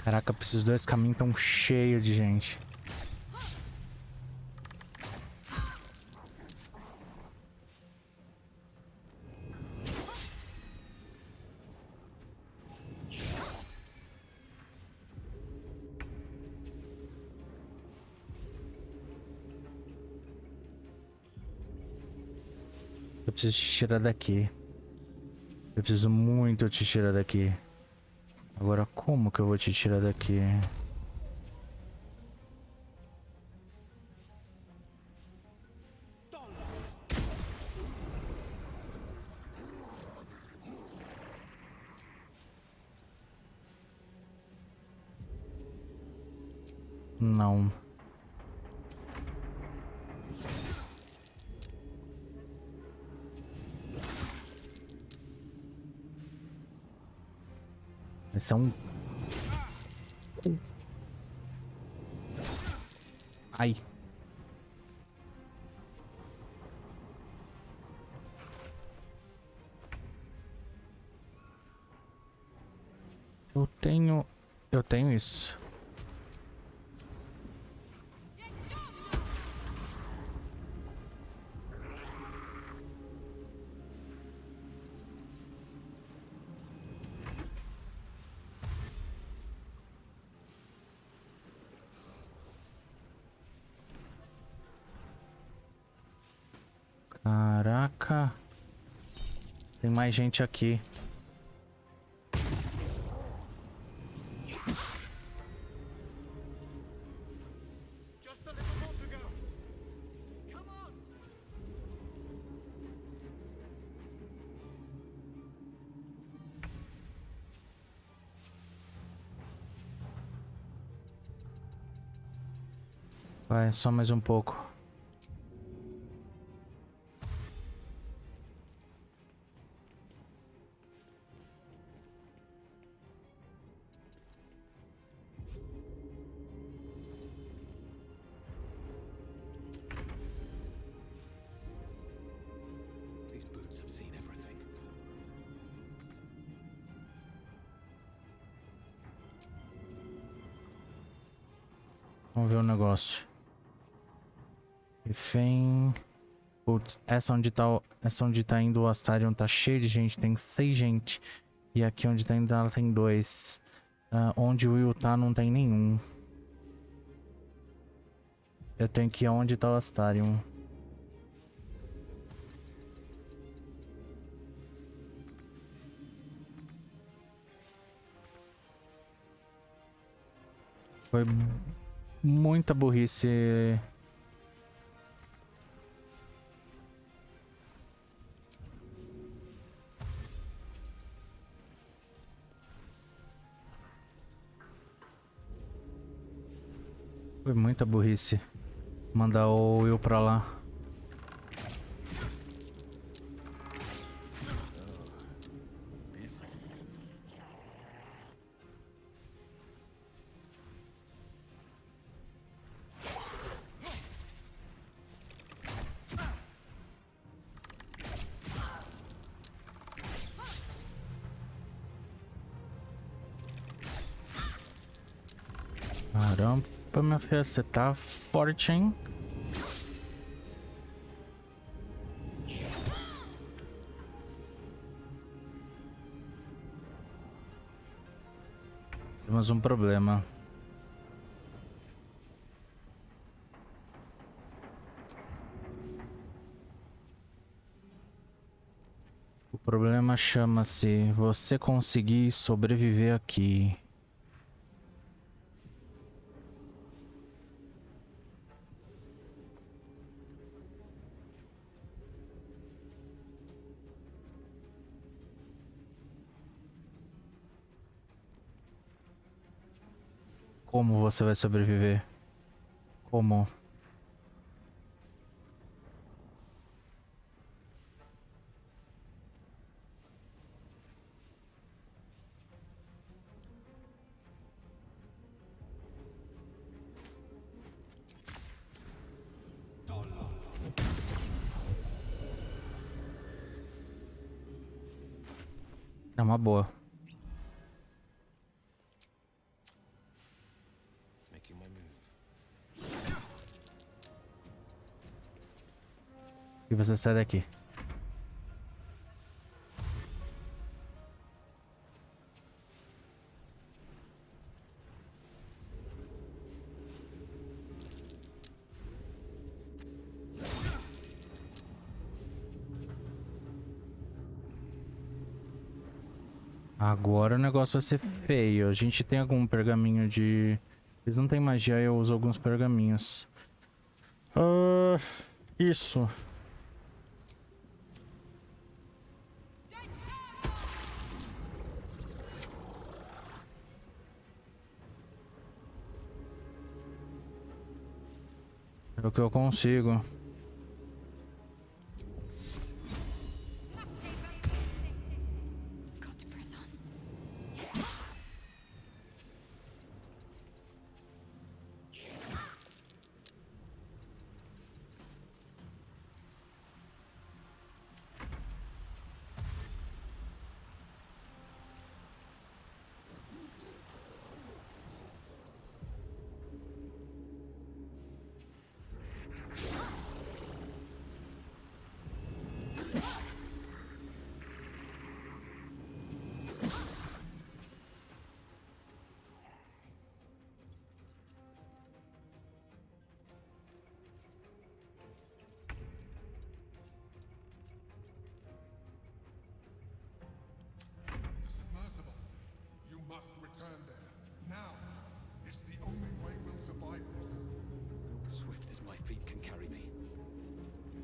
Caraca, esses dois caminhos tão cheios de gente. Eu preciso te tirar daqui. Eu preciso muito te tirar daqui. Agora, como que eu vou te tirar daqui? Não. Esse é um... Ai. Eu tenho isso. Caraca. Tem mais gente aqui. Vai, só mais um pouco. These boots have seen everything. Vamos ver o negócio. Vem. Putz, essa onde tá indo o Astarion tá cheio de gente, tem 6 gente. E aqui onde tá indo ela tem 2. Onde o Will tá não tem nenhum. Eu tenho que ir aonde tá o Astarion. Foi muita burrice. Foi muita burrice mandar o Will pra lá. Caramba, minha filha, você tá forte, hein? Temos um problema. O problema chama-se você conseguir sobreviver aqui. Como você vai sobreviver? Como? É uma boa. E você sai daqui. Agora o negócio vai ser feio. A gente tem algum pergaminho de... Eles não têm magia, eu uso alguns pergaminhos. Isso. É o que eu consigo.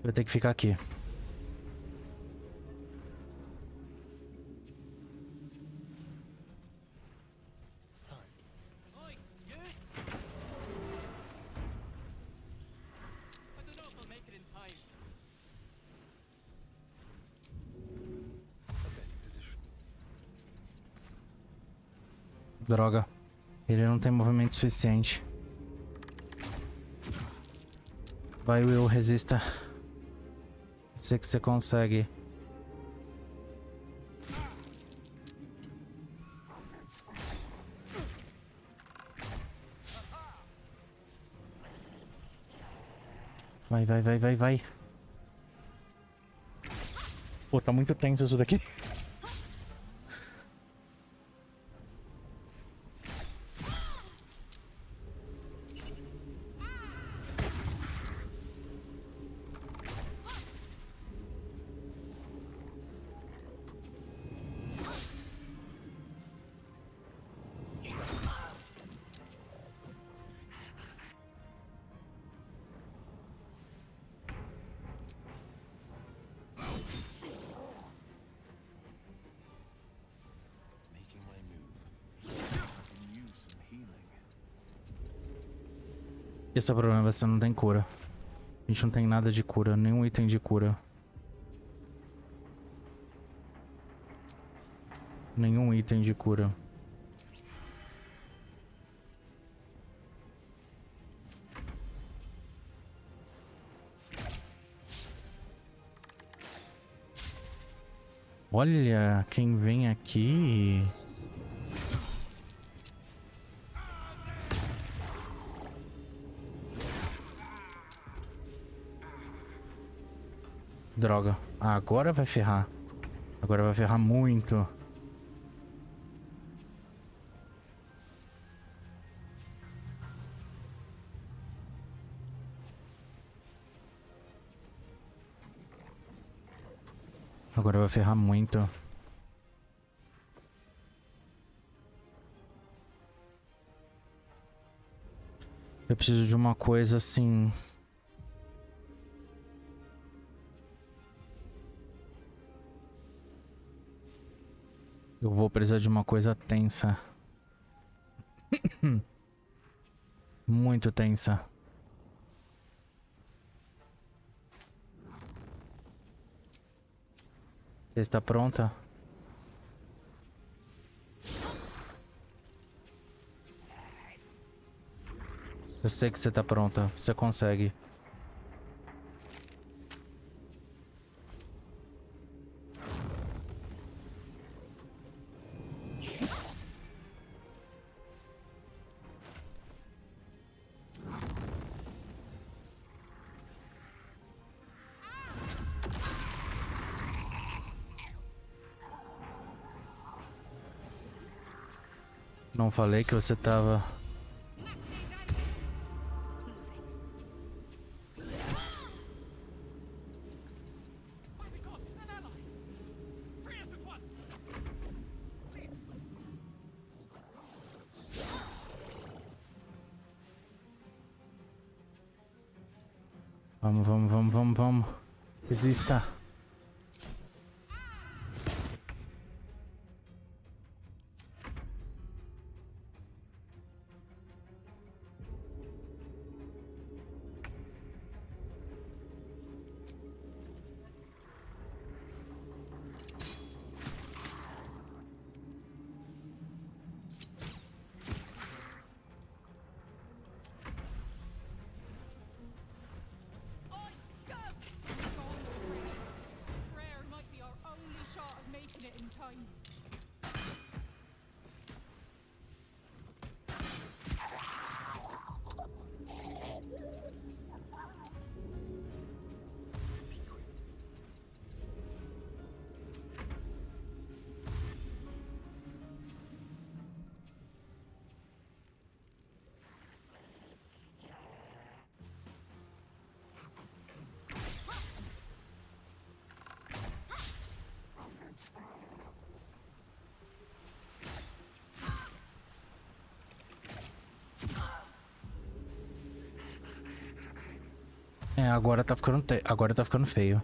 Vai ter que ficar aqui. Droga. Ele não tem movimento suficiente. Vai, Will, resista. Sei que você consegue. Vai, vai, vai, vai, vai. Pô, tá muito tenso isso daqui. Esse é o problema, você não tem cura. A gente não tem nada de cura, nenhum item de cura. Nenhum item de cura. Olha, quem vem aqui... Droga. Ah, agora vai ferrar. Agora vai ferrar muito. Agora vai ferrar muito. Eu preciso de uma coisa assim... Eu vou precisar de uma coisa tensa. Muito tensa. Você está pronta? Eu sei que você está pronta. Você consegue. Não falei que você tava... Vamos, vamos, vamos, vamos, vamos. Resista. É, agora tá ficando feio.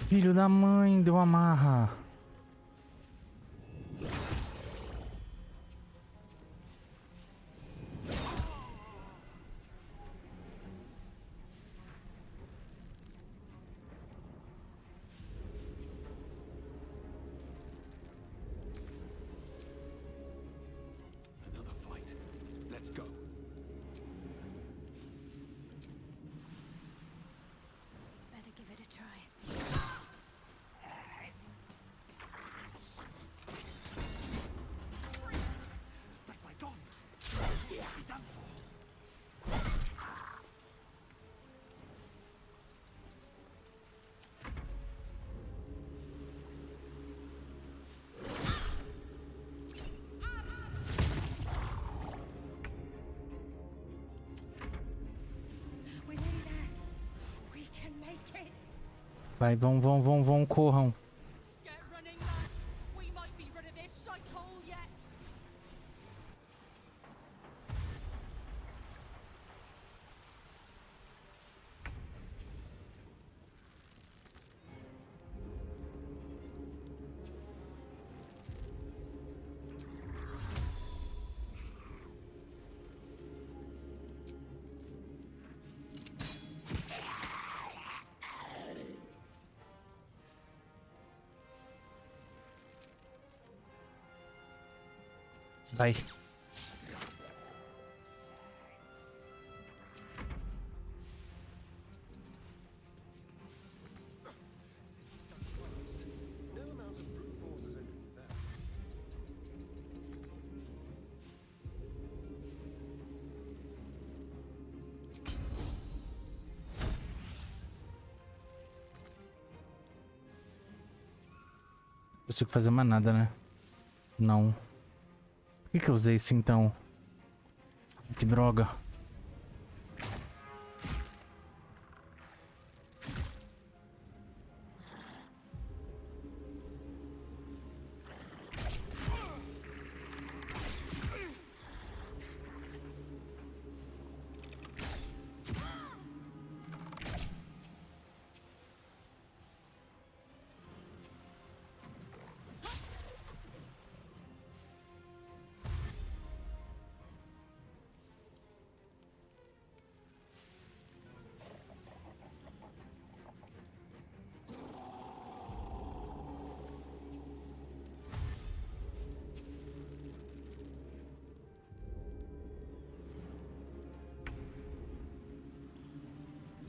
Filho da mãe, deu amarra. Another fight. Let's go. Better give it a try. But by God, be done for. We're nearly there. We can make it. Vai, vão, corram. Get running, lads. We might be rid of this shithole yet. Vai. No amount of brute force is opening that. Não consigo fazer mais nada, né? Não. Por que eu usei isso então? Que droga.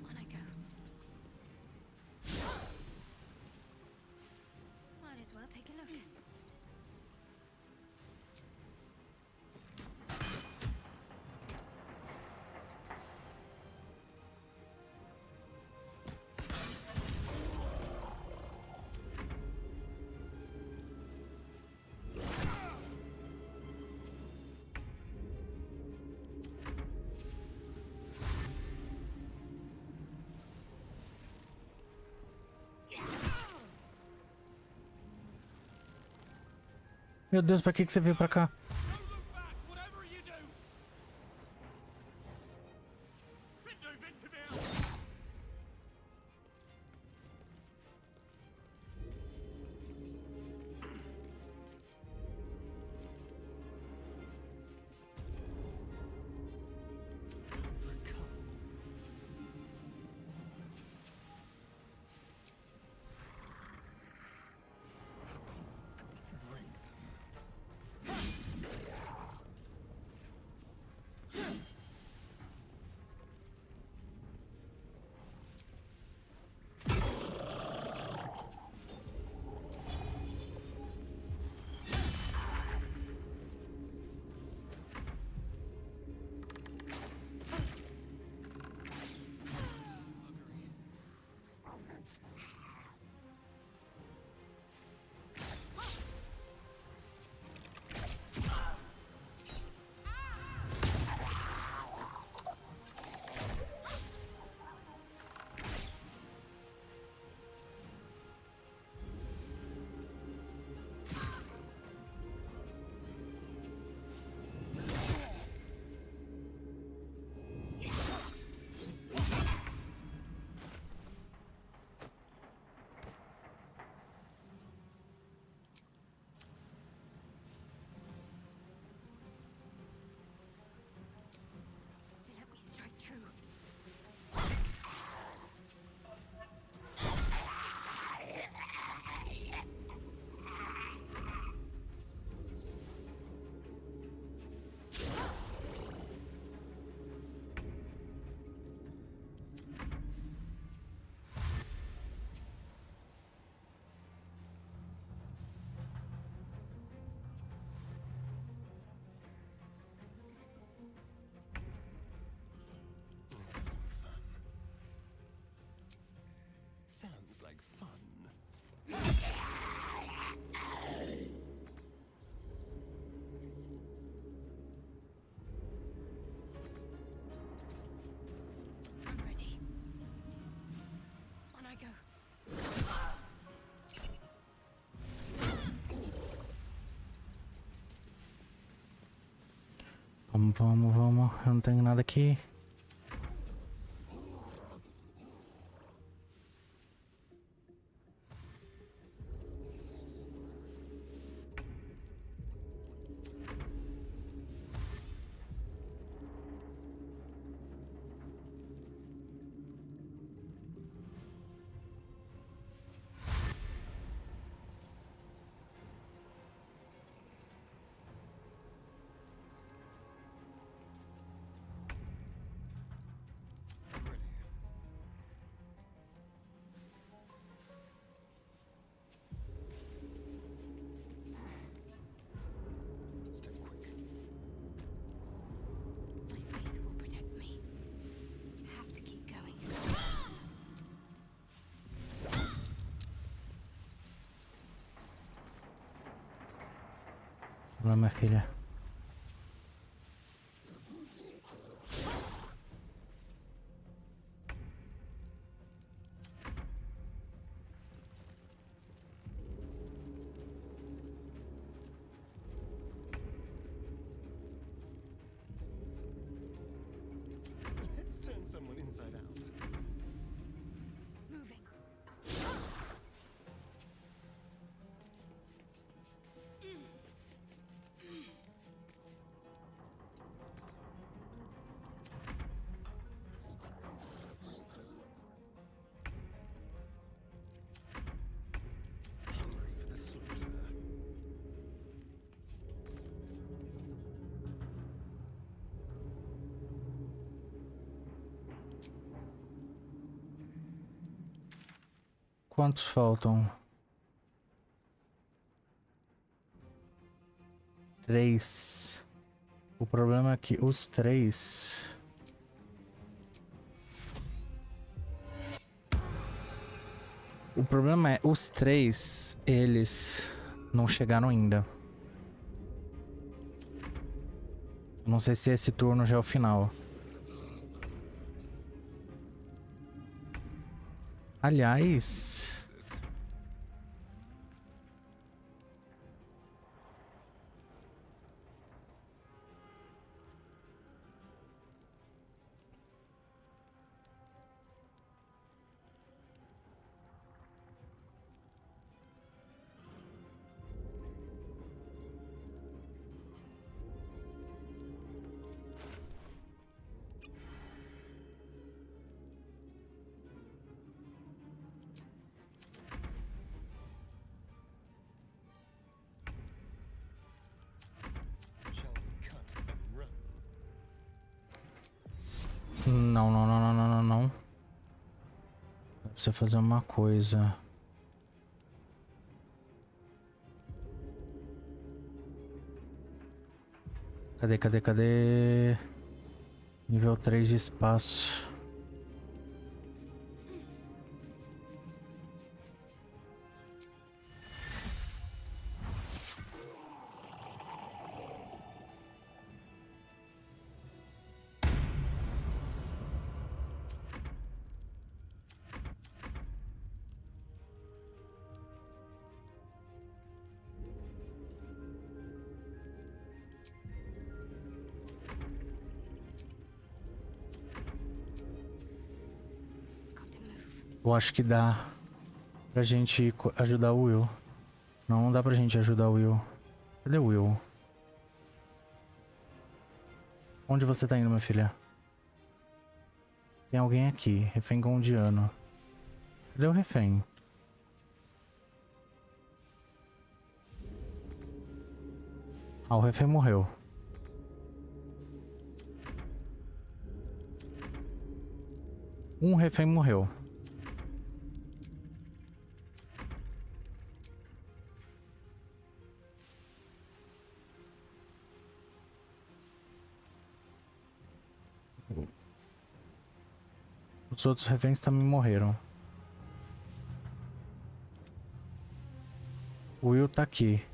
On I go. Might as well take a look. Meu Deus, pra que você veio pra cá? Sounds like fun. I'm ready. On I go. Vamos. Eu não tenho nada aqui. Vamos lá, minha filha. Let's turn someone inside out. Moving. Hungry for the slaughter. Quantos faltam? 3. O problema é que os 3... O problema é, os 3, eles não chegaram ainda. Não sei se esse turno já é o final. Aliás... Shall we cut and run? Não. Precisa fazer uma coisa. Cadê? Nível 3 de espaço. Eu acho que dá pra gente ajudar o Will. Não dá pra gente ajudar o Will. Cadê o Will? Onde você tá indo, minha filha? Tem alguém aqui. Refém gondiano. Cadê o refém? Ah, o refém morreu. Um refém morreu. Os outros reféns também morreram. Will tá aqui.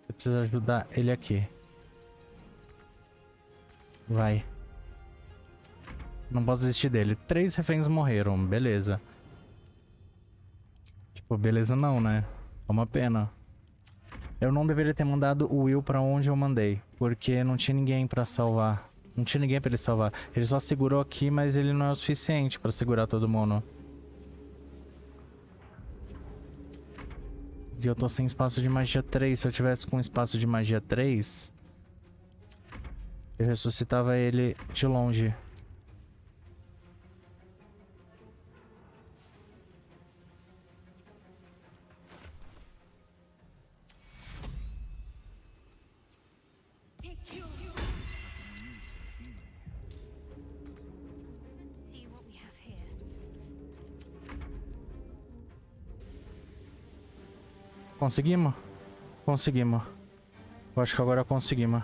Você precisa ajudar ele aqui. Vai. Não posso desistir dele. 3 reféns morreram, beleza. Tipo, beleza não, né? É uma pena. Eu não deveria ter mandado o Will pra onde eu mandei, porque não tinha ninguém pra salvar. Não tinha ninguém pra ele salvar. Ele só segurou aqui, mas ele não é o suficiente pra segurar todo mundo. E eu tô sem espaço de magia 3. Se eu tivesse com espaço de magia 3, eu ressuscitava ele de longe. Conseguimos? Conseguimos. Eu acho que agora conseguimos.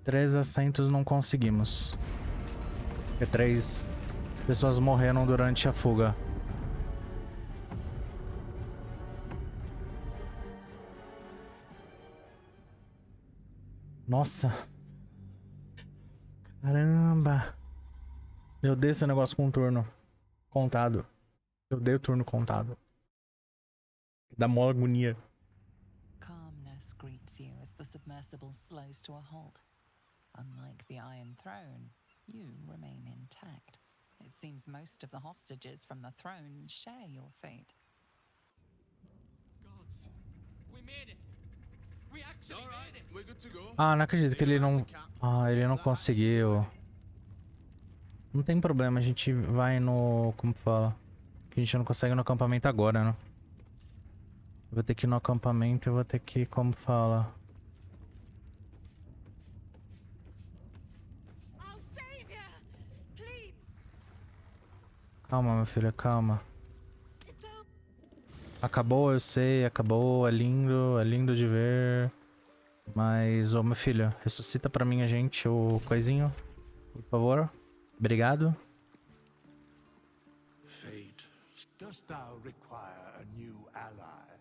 Três assentos não conseguimos. Porque 3 pessoas morreram durante a fuga. Nossa. Caramba. Eu dei esse negócio com um turno contado. Eu dei o turno contado. Dá mó agonia. Calmness greets you as the submersible slows to a halt. Unlike the Iron Throne, you remain intact. It seems most of the hostages from the throne share your fate. Gods, we made it. We actually made it. We're good to go. Ah, não acredito que ele não... Ah, ele não conseguiu. Não tem problema, a gente vai no... Como fala? Que a gente não consegue no acampamento agora, né? Eu vou ter que ir no acampamento, eu vou ter que... Como fala? Calma, meu filho, calma. Acabou, eu sei, acabou, é lindo de ver. Mas, ô meu filho, ressuscita pra mim, gente, o coisinho, por favor. Obrigado. Fate, dost thou require a new ally?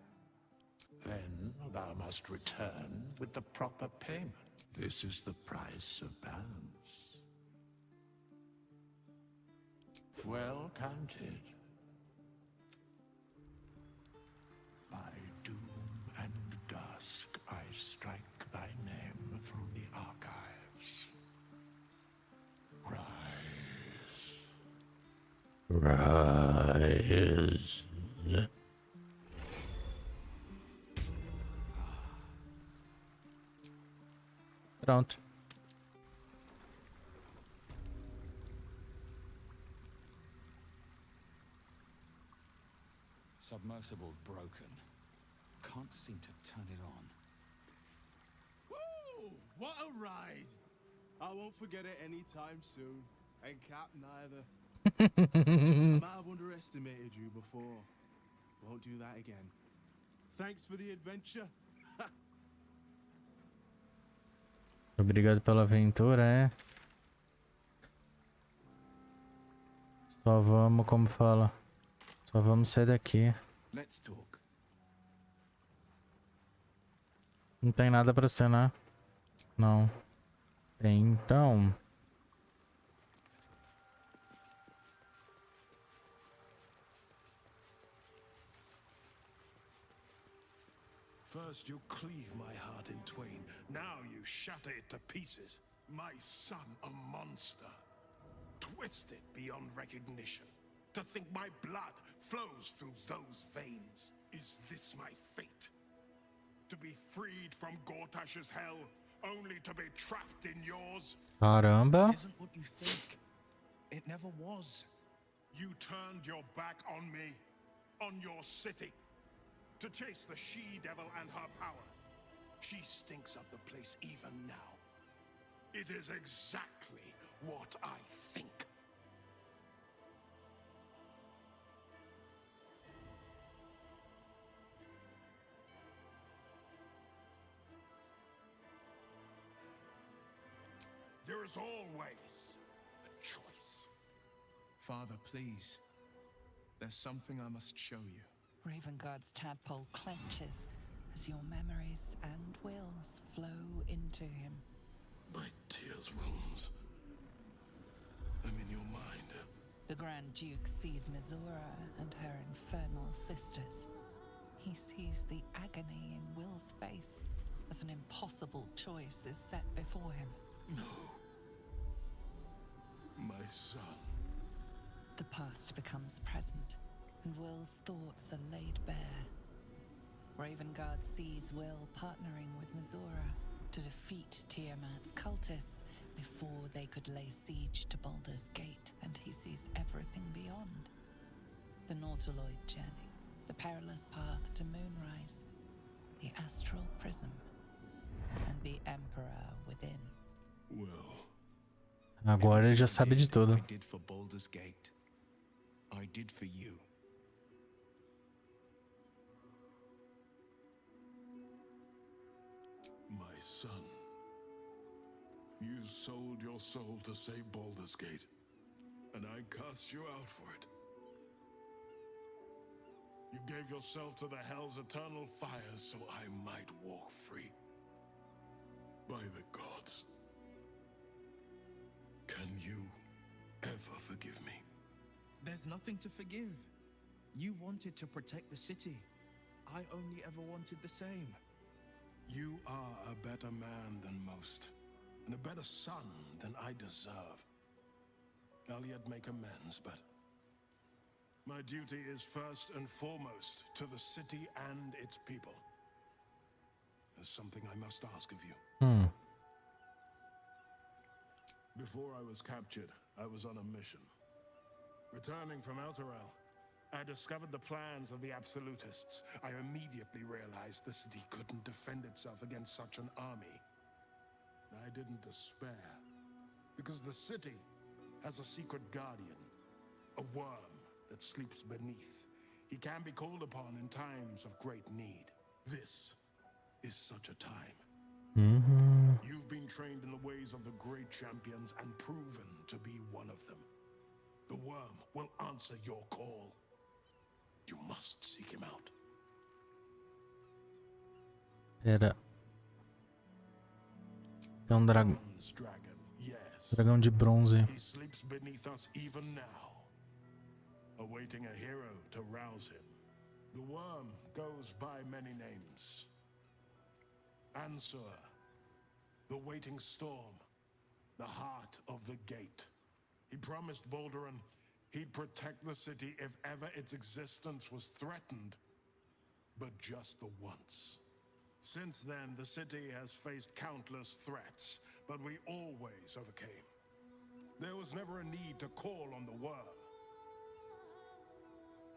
Then thou must return with the proper payment. This is the price of balance. Well counted. By doom and dusk I strike thy name from the archives. Rise. Pronto. Submersible broken. Can't seem to turn it on. Woo! What a ride! I won't forget it anytime soon. And Cap neither. I might have underestimated you before. Won't do that again. Thanks for the adventure. Obrigado pela aventura, é. Só vamos, como fala. Só vamos sair daqui. Let's talk. Não tem nada pra ser, né? Não. Tem, então. First you cleave my heart in twain, now you shatter it to pieces. My son, a monster. Twisted beyond recognition. To think my blood flows through those veins. Is this my fate? To be freed from Gotash's hell, only to be trapped in yours? Caramba. Isn't what you think. It never was. You turned your back on me, on your city, to chase the she-devil and her power. She stinks up the place even now. It is exactly what I think. is always a choice. Father, please. There's something I must show you. Ravengard's tadpole clenches as your memories and wills flow into him. My tears rose. I'm in your mind. The Grand Duke sees Mizora and her infernal sisters. He sees the agony in Will's face as an impossible choice is set before him. No. My son. The past becomes present, and Will's thoughts are laid bare. Ravengard sees Will partnering with Mizora to defeat Tiamat's cultists before they could lay siege to Baldur's Gate, and he sees everything beyond. The Nautiloid journey, the perilous path to Moonrise, the astral prism, and the Emperor within. Will. Agora ele já sabe de tudo. I did for Baldur's Gate. I did for you. My son. You sold your soul to save Baldur's Gate, and I cast you out for it. You gave yourself to the Hell's eternal fires so I might walk free. By the gods. Can you ever forgive me? There's nothing to forgive. You wanted to protect the city. I only ever wanted the same. You are a better man than most, and a better son than I deserve. I'll yet make amends, but my duty is first and foremost to the city and its people. There's something I must ask of you. Before I was captured, I was on a mission. Returning from Elturel, I discovered the plans of the Absolutists. I immediately realized the city couldn't defend itself against such an army. I didn't despair, because the city has a secret guardian, a worm that sleeps beneath. He can be called upon in times of great need. This is such a time. You've been trained in the ways of the great champions and proven to be one of them. The worm will answer your call. You must seek him out. Pera. É um dragão. Dragão de bronze. He sleeps beneath us even now, awaiting a hero to rouse him. The worm goes by many names. Answer, the waiting storm, the heart of the gate. He promised Baldur he'd protect the city if ever its existence was threatened, but just the once. Since then, the city has faced countless threats, but we always overcame. There was never a need to call on the worm.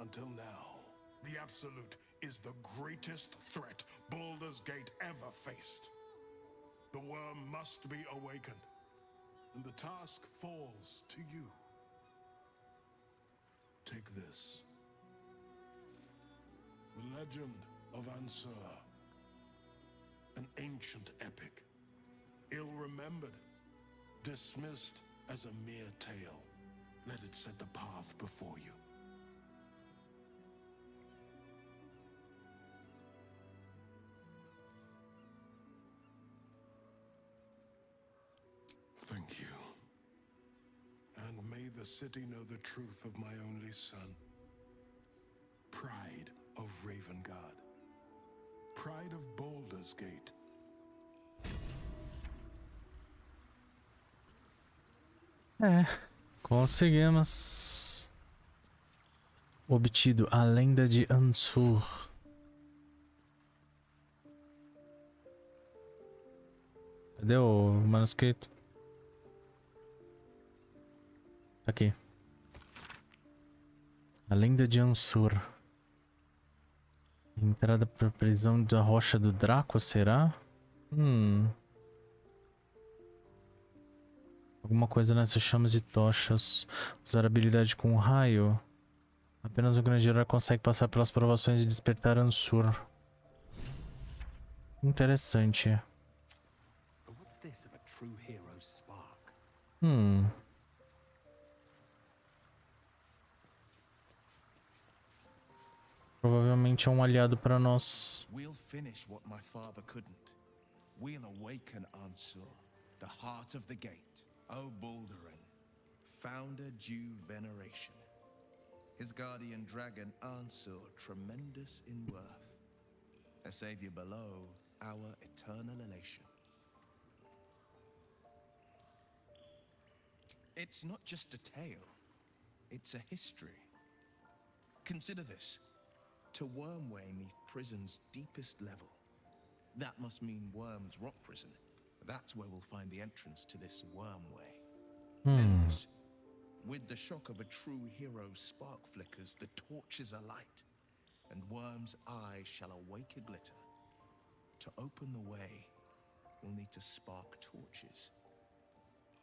Until now, the Absolute is the greatest threat Baldur's Gate ever faced. The worm must be awakened, and the task falls to you. Take this. The legend of Ansur. An ancient epic. Ill-remembered. Dismissed as a mere tale. Let it set the path before you. Thank you. And may the city know the truth of my only son. Pride of Ravengard. Pride of Baldur's Gate. Conseguimos. Obtido a lenda de Ansur. Cadê o manuscrito? Aqui. A lenda de Ansur. Entrada para prisão da rocha do Draco, será? Alguma coisa nessas chamas e tochas. Usar habilidade com raio. Apenas um grande herói consegue passar pelas provações e despertar Ansur. Interessante. But what's this of a true hero's spark? Provavelmente é um aliado para nós. We'll finish what my father couldn't. We'll awaken Ansur, the heart of the gate. O Baldurin, founder due veneration. His guardian dragon Ansur, tremendous in worth. A savior below, our eternal elation. It's not just a tale, it's a history. Consider this. To Wormway 'neath prison's deepest level. That must mean Worm's rock prison. That's where we'll find the entrance to this Wormway. Then this, with the shock of a true hero's spark flickers, the torches are light, and Worm's eyes shall awake a glitter. To open the way, we'll need to spark torches.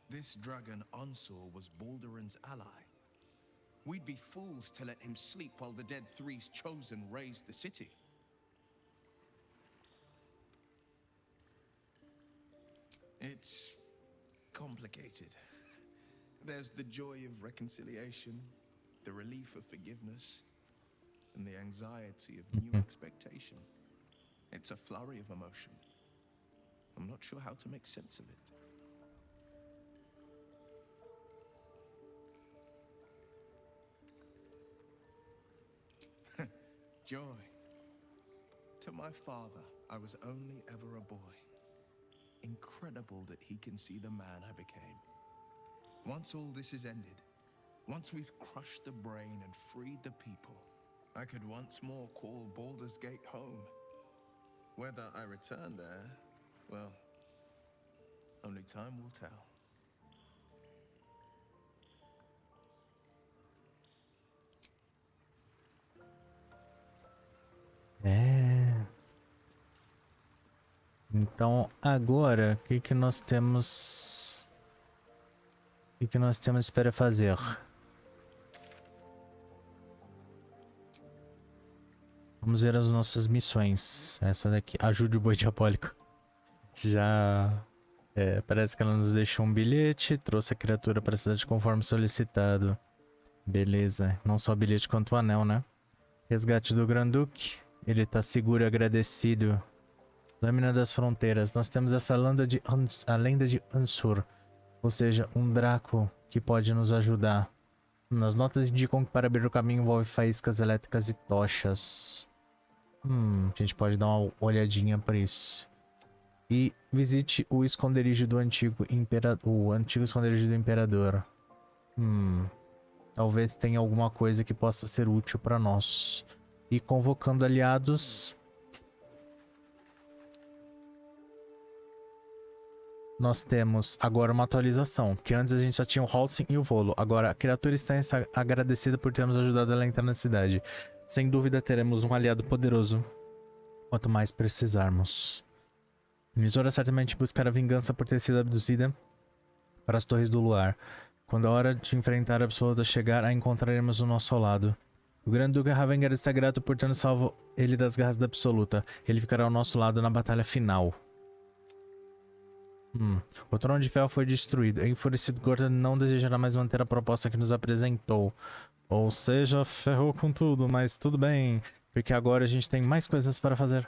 This dragon Ansur was Baldurin's ally. We'd be fools to let him sleep while the Dead Three's chosen raised the city. It's complicated. There's the joy of reconciliation, the relief of forgiveness, and the anxiety of new expectation. It's a flurry of emotion. I'm not sure how to make sense of it. Joy. To my father, I was only ever a boy. Incredible that he can see the man I became. Once all this is ended, once we've crushed the brain and freed the people, I could once more call Baldur's Gate home. Whether I return there, well, only time will tell. Então, agora, o que nós temos... O que nós temos para fazer? Vamos ver as nossas missões. Essa daqui, ajude o boi diabólico. Já... parece que ela nos deixou um bilhete. Trouxe a criatura para a cidade conforme solicitado. Beleza. Não só o bilhete quanto o anel, né? Resgate do Arquiduque. Ele tá seguro e agradecido. Lâmina das Fronteiras. Nós temos essa a lenda de Ansur. Ou seja, um Draco que pode nos ajudar. As notas indicam que para abrir o caminho envolve faíscas elétricas e tochas. A gente pode dar uma olhadinha para isso. E visite o esconderijo do antigo imperador. O antigo esconderijo do imperador. Talvez tenha alguma coisa que possa ser útil para nós. E convocando aliados... Nós temos agora uma atualização, porque antes a gente só tinha o Halsing e o Volo. Agora a criatura está agradecida por termos ajudado ela a entrar na cidade. Sem dúvida teremos um aliado poderoso, quanto mais precisarmos. Misora certamente buscará vingança por ter sido abduzida para as Torres do Luar. Quando a hora de enfrentar a Absoluta chegar, a encontraremos ao nosso lado. O Grande Duque Ravengar está grato por ter salvo ele das garras da Absoluta. Ele ficará ao nosso lado na batalha final. O Trono de Ferro foi destruído. O enfurecido Gordon não desejará mais manter a proposta que nos apresentou. Ou seja, ferrou com tudo, mas tudo bem. Porque agora a gente tem mais coisas para fazer.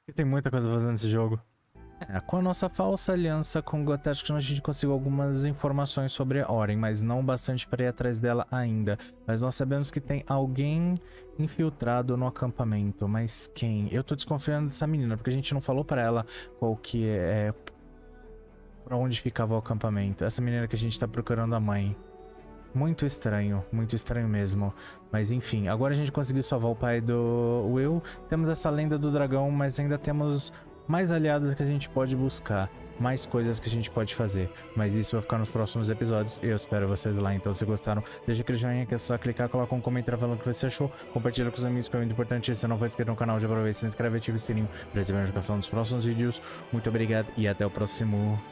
E tem muita coisa pra fazer nesse jogo. Com a nossa falsa aliança com Gotash, a gente conseguiu algumas informações sobre a Oren, mas não bastante para ir atrás dela ainda. Mas nós sabemos que tem alguém infiltrado no acampamento. Mas quem? Eu tô desconfiando dessa menina, porque a gente não falou para ela qual que é... Pra onde ficava o acampamento. Essa menina que a gente tá procurando a mãe. Muito estranho mesmo. Mas enfim, agora a gente conseguiu salvar o pai do Will. Temos essa lenda do dragão, mas ainda temos... mais aliados que a gente pode buscar, mais coisas que a gente pode fazer, mas isso vai ficar nos próximos episódios e eu espero vocês lá. Então, se gostaram, deixa aquele joinha que é só clicar, coloca um comentário falando o que você achou, compartilha com os amigos que é muito importante. Se você não for inscrito no canal, já aproveita, se inscreve e ativa o sininho para receber a notificação dos próximos vídeos. Muito obrigado e até o próximo.